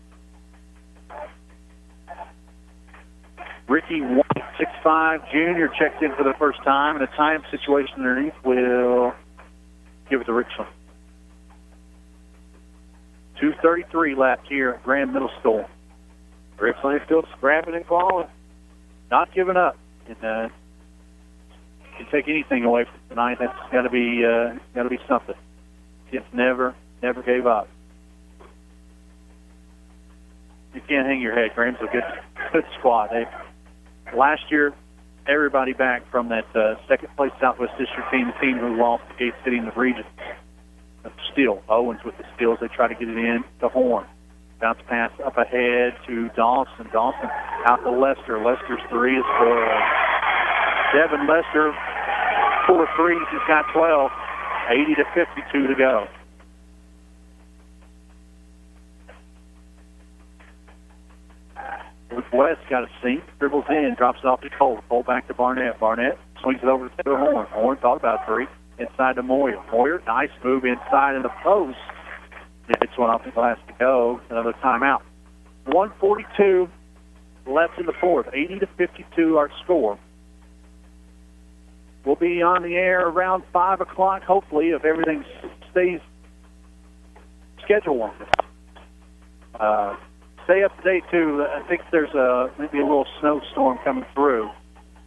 Ricky White, 6'5", junior, checks in for the first time. In a tie-up situation underneath, will give it to Richland. 2:33 left here at Grand Middle School. Richland still scrapping and clawing. Not giving up. And can take anything away from tonight. That's got to be something. Kids never gave up. You can't hang your head. Graham's a good squad. Last year, everybody back from that second place Southwest District team, the team who lost to Gate City in the region. Steal. Owens with the steals. They try to get it in to Horn. Bounce pass up ahead to Dawson. Dawson out to Lester. Lester's three is for Devin Lester. 4 threes. He's got 12. 80-52 to go. West got a sink, dribbles in, drops it off to Cole. Cole back to Barnett. Barnett swings it over to Horn. Horn thought about three. Inside to Moyer. Moyer, nice move inside in the post. It's one off the glass to go. Another timeout. 1:42 left in the fourth. 80-52 our score. We'll be on the air around 5 o'clock, hopefully, if everything stays schedule-wise. Stay up to date, too. I think there's maybe a little snowstorm coming through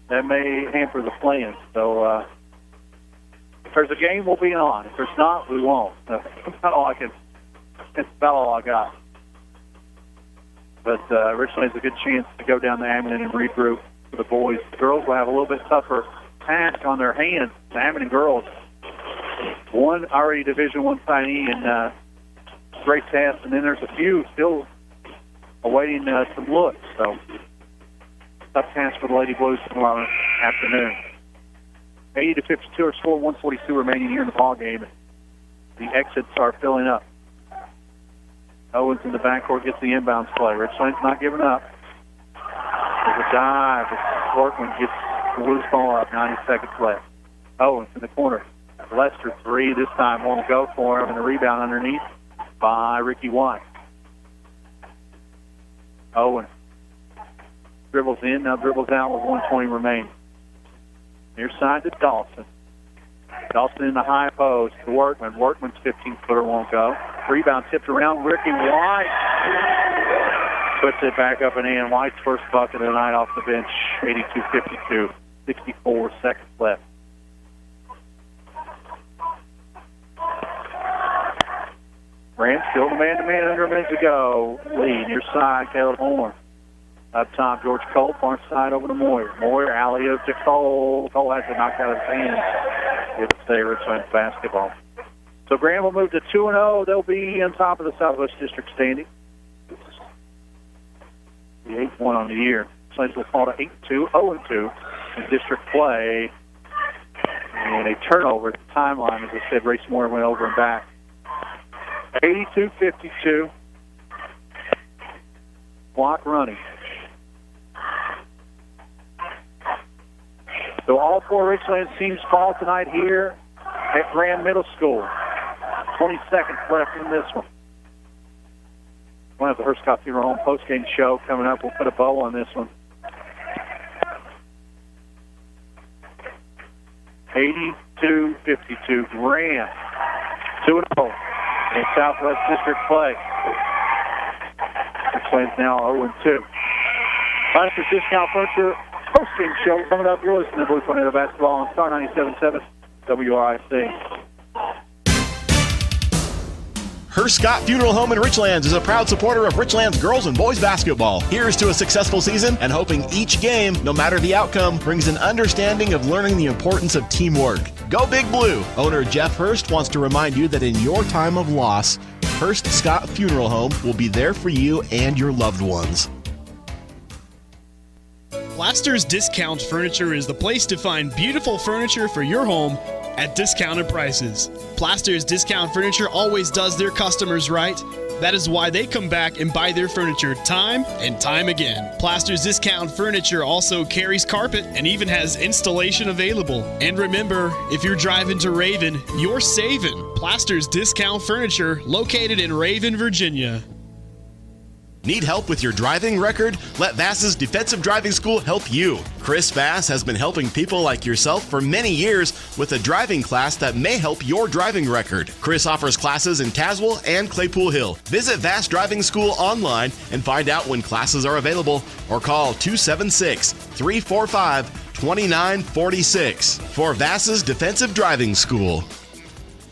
that may hamper the plans. So if there's a game, we'll be on. If there's not, we won't. That's about all I got. But Richland has a good chance to go down the Ammonin and regroup for the boys. The girls will have a little bit tougher task on their hands. The Ammonin girls, one already Division I signee and great task, and then there's a few still awaiting some looks. So tough task for the Lady Blues tomorrow afternoon. 80-52 our score, 1:42 remaining here in the ball game. The exits are filling up. Owens in the backcourt gets the inbounds play. Richland's not giving up. There's a dive. Workman gets the loose ball up. 90 seconds left. Owens in the corner. Lester three. This time won't go for him. And a rebound underneath by Ricky White. Owens dribbles in. Now dribbles out with 1:20 remaining. Near side to Dawson. Dawson in the high post to Workman. Workman's 15-footer won't go. Rebound tipped around. Ricky White puts it back up and in. White's first bucket of the night off the bench. 82-52. 64 seconds left. Grant still the man-to-man under a minute to go. Lead near side, Caleb Horn. Up top, George Cole, far side over to Moyer. Moyer, alley-oop to Cole. Cole has to knock out his hands. It'll stay Richlands basketball. So Graham will move to 2-0. They'll be on top of the Southwest District standing. The 8-1 on the year. Richlands will fall to 8-2, 0-2 in district play. And a turnover at the timeline. As I said, Race Moore went over and back. 82-52. Clock running. So all four Richlands teams fall tonight here at Grand Middle School. 20 seconds left in this one. We'll have the Hurst Funeral Home postgame show coming up. We'll put a bow on this one. 82-52. Grant 2-0 in Southwest District play. Richlands now 0-2. Plaster's Discount Furniture postgame show coming up. You're listening to Blue Tornado Basketball on Star 97.7 WRIC. Hearst Scott Funeral Home in Richlands is a proud supporter of Richlands girls and boys basketball. Here's to a successful season and hoping each game, no matter the outcome, brings an understanding of learning the importance of teamwork. Go Big Blue! Owner Jeff Hearst wants to remind you that in your time of loss, Hearst Scott Funeral Home will be there for you and your loved ones. Plaster's Discount Furniture is the place to find beautiful furniture for your home at discounted prices. Plaster's Discount Furniture always does their customers right. That is why they come back and buy their furniture time and time again. Plaster's Discount Furniture also carries carpet and even has installation available. And remember, if you're driving to Raven, you're saving. Plaster's Discount Furniture, located in Raven, Virginia. Need help with your driving record? Let Vass's Defensive Driving School help you. Chris Vass has been helping people like yourself for many years with a driving class that may help your driving record. Chris offers classes in Tazewell and Claypool Hill. Visit Vass Driving School online and find out when classes are available or call 276-345-2946 for Vass's Defensive Driving School.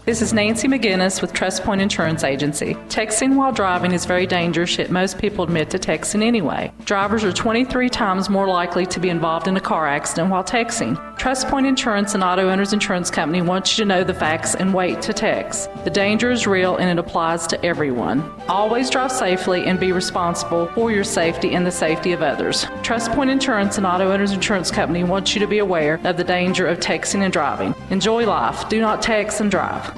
This is Nancy McGinnis with Trust Point Insurance Agency. Texting while driving is very dangerous, yet most people admit to texting anyway. Drivers are 23 times more likely to be involved in a car accident while texting. Trust Point Insurance and Auto Owners Insurance Company wants you to know the facts and wait to text. The danger is real and it applies to everyone. Always drive safely and be responsible for your safety and the safety of others. Trust Point Insurance and Auto Owners Insurance Company wants you to be aware of the danger of texting and driving. Enjoy life. Do not text and drive.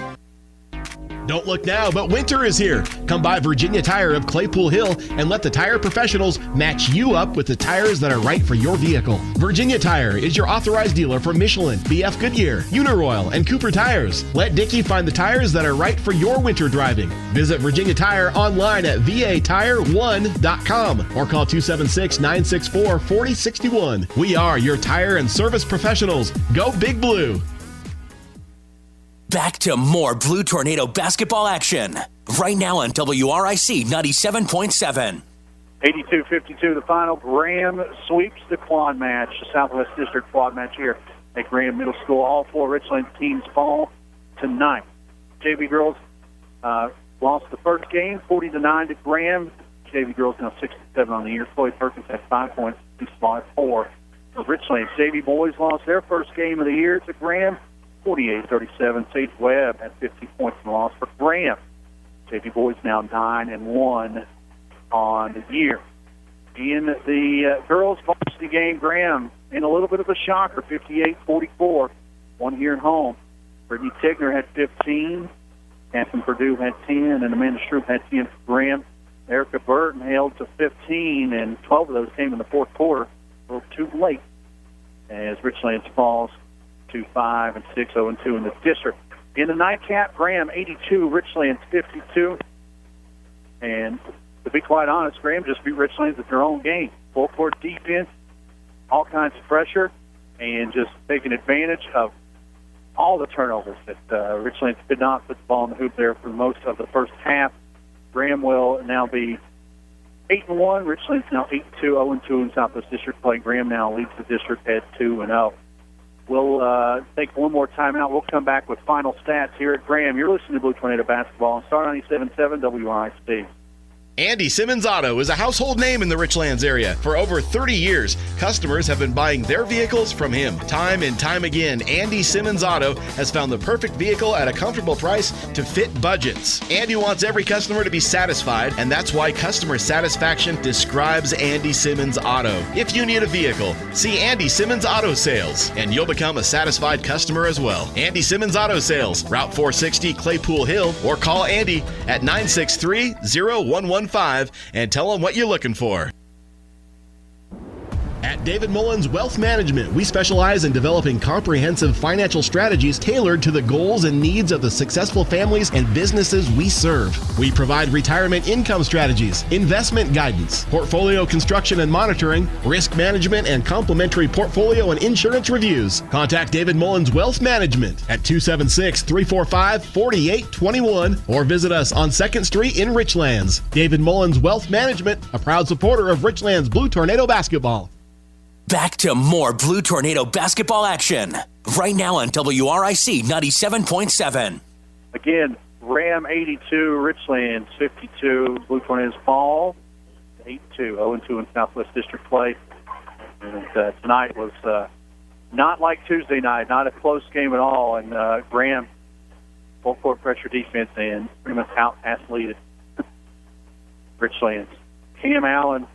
Don't look now, but winter is here. Come by Virginia Tire of Claypool Hill and let the tire professionals match you up with the tires that are right for your vehicle. Virginia Tire is your authorized dealer for Michelin, BF Goodyear, Uniroyal, and Cooper tires. Let Dickie find the tires that are right for your winter driving. Visit Virginia Tire online at vatire1.com or call 276-964-4061. We are your tire and service professionals. Go Big Blue! Back to more Blue Tornado basketball action. Right now on WRIC 97.7. 82-52 the final. Graham sweeps the quad match, the Southwest District quad match here at Graham Middle School. All four Richlands teams fall tonight. JV girls lost the first game, 40-9 to Graham. JV girls now 67 on the year. Chloe Perkins had 5 points, two slot 4 for Richlands. JV boys lost their first game of the year to Graham, 48-37. Sage Webb had 50 points in the loss for Graham. JV boys now 9-1 on the year. In the girls' varsity game, Graham in a little bit of a shocker, 58-44. One here at home. Brittany Tigner had 15. Catherine Purdue had 10, and Amanda Stroop had 10 for Graham. Erica Burton held to 15, and 12 of those came in the fourth quarter. A little too late as Richlands falls to 5-6, 0-2 in the district. In the nightcap, Graham 82, Richlands 52. And to be quite honest, Graham just beat Richlands at their own game. Full court defense, all kinds of pressure, and just taking advantage of all the turnovers that Richlands could not put the ball in the hoop there for most of the first half. Graham will now be 8-1. Richlands now 8-2, 0-2 in Southwest District play. Graham now leads the district at 2-0. We'll take one more timeout. We'll come back with final stats here at Graham. You're listening to Blue Tornado Basketball on Star 97.7 WRIC. Andy Simmons Auto is a household name in the Richlands area. For over 30 years, customers have been buying their vehicles from him. Time and time again, Andy Simmons Auto has found the perfect vehicle at a comfortable price to fit budgets. Andy wants every customer to be satisfied, and that's why customer satisfaction describes Andy Simmons Auto. If you need a vehicle, see Andy Simmons Auto Sales, and you'll become a satisfied customer as well. Andy Simmons Auto Sales, Route 460, Claypool Hill, or call Andy at 963-0115 and tell them what you're looking for. At David Mullins Wealth Management, we specialize in developing comprehensive financial strategies tailored to the goals and needs of the successful families and businesses we serve. We provide retirement income strategies, investment guidance, portfolio construction and monitoring, risk management, and complimentary portfolio and insurance reviews. Contact David Mullins Wealth Management at 276-345-4821 or visit us on 2nd Street in Richlands. David Mullins Wealth Management, a proud supporter of Richlands Blue Tornado Basketball. Back to more Blue Tornado basketball action. Right now on WRIC 97.7. Again, Graham 82, Richlands 52. Blue Tornadoes fall 8-2, 0-2 in Southwest District play. And tonight was not like Tuesday night, not a close game at all. And Graham, full court pressure defense, and pretty much out-athleted Richlands. Cam Allen,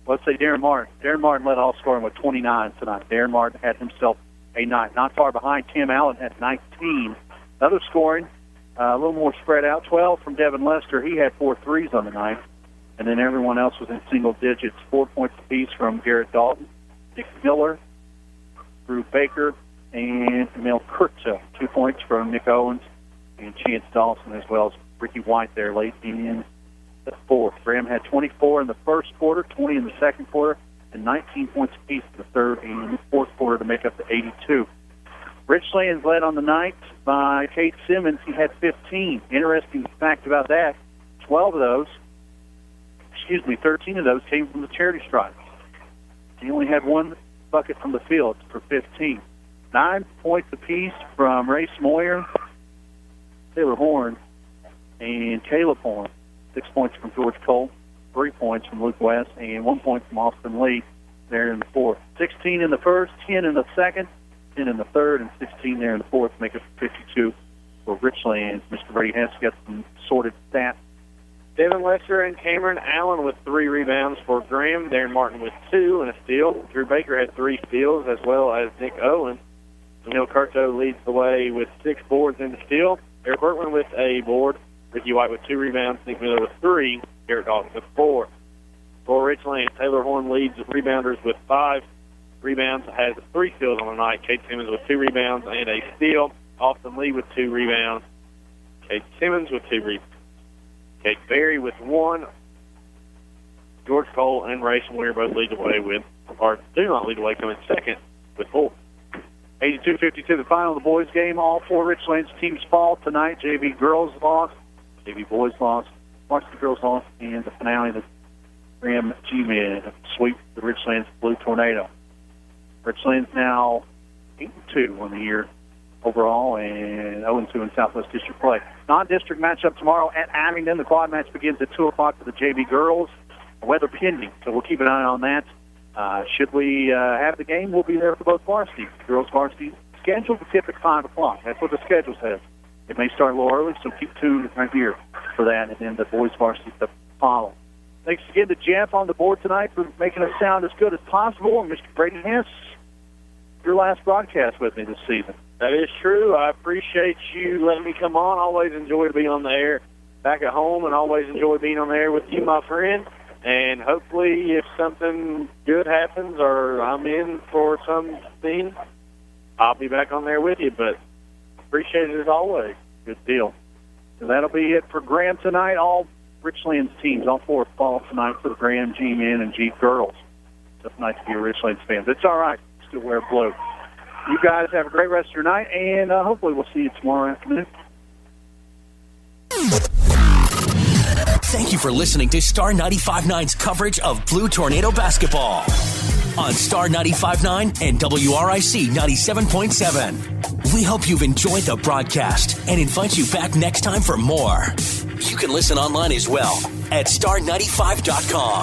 let's say Darren Martin. Darren Martin led all scoring with 29 tonight. Darren Martin had himself a night. Not far behind, Cam Allen had 19. Other scoring, a little more spread out. 12 from Devin Lester. He had 4 threes on the night. And then everyone else was in single digits. 4 points apiece from Garrett Dalton, Dick Miller, Drew Baker, and Emil Kurtzel. 2 points from Nick Owens and Chance Dawson, as well as Ricky White there late in the fourth. Graham had 24 in the first quarter, 20 in the second quarter, and 19 points apiece in the third and the fourth quarter to make up the 82. Richlands led on the night by Kate Simmons. He had 15. Interesting fact about that, 13 of those came from the charity stripe. He only had 1 bucket from the field for 15. 9 points apiece from Race Moyer, Taylor Horn, and Caleb Horn. 6 points from George Cole, 3 points from Luke West, and 1 point from Austin Lee there in the fourth. 16 in the first, 10 in the second, 10 in the third, and 16 there in the fourth, make it 52 for Richlands. Mr. Brady Hess got some sorted stats. Devin Lester and Cameron Allen with 3 rebounds for Graham. Darren Martin with 2 and a steal. Drew Baker had 3 steals, as well as Nick Owens. Emil Curto leads the way with 6 boards and a steal. Eric Bertman with a board. Ricky White with 2 rebounds. Nick Miller with 3. Garrett Dalton with 4. For Richlands, Taylor Horn leads rebounders with 5 rebounds. Has 3 steals on the night. Kate Simmons with 2 rebounds and a steal. Austin Lee with 2 rebounds. Kate Simmons with 2 rebounds. Kate Berry with 1. George Cole and Ray Moyer both lead the way with, or do not lead the way, coming second with 4. 82-52, the final of the boys' game. All 4 Richlands teams fall tonight. JV girls lost, JV boys lost, varsity girls lost, and the finale, the Graham G-Men sweep the Richlands Blue Tornado. Richlands now 8-2 on the year overall, and 0-2 in Southwest District play. Non-district matchup tomorrow at Abingdon. The quad match begins at 2 o'clock for the JV girls. Weather pending, so we'll keep an eye on that. Should we have the game, we'll be there for both varsities. Girls varsity scheduled to tip at 5 o'clock. That's what the schedule says. It may start a little early, so keep tuned right here for that, and then the boys varsity to follow. Thanks again to Jeff on the board tonight for making us sound as good as possible. And Mr. Brady Hess, your last broadcast with me this season. That is true. I appreciate you letting me come on. Always enjoy being on the air back at home, and always enjoy being on the air with you, my friend. And hopefully if something good happens or I'm in for something, I'll be back on there with you. But appreciate it as always. Good deal. So that'll be it for Graham tonight. All Richlands teams, all 4 fall tonight for the Graham G-Men and G girls. It's nice to be a Richlands fan. But it's all right. Still wear blue. You guys have a great rest of your night, and hopefully we'll see you tomorrow afternoon. Thank you for listening to Star 95.9's coverage of Blue Tornado basketball on Star 95.9 and WRIC 97.7. We hope you've enjoyed the broadcast and invite you back next time for more. You can listen online as well at star95.com.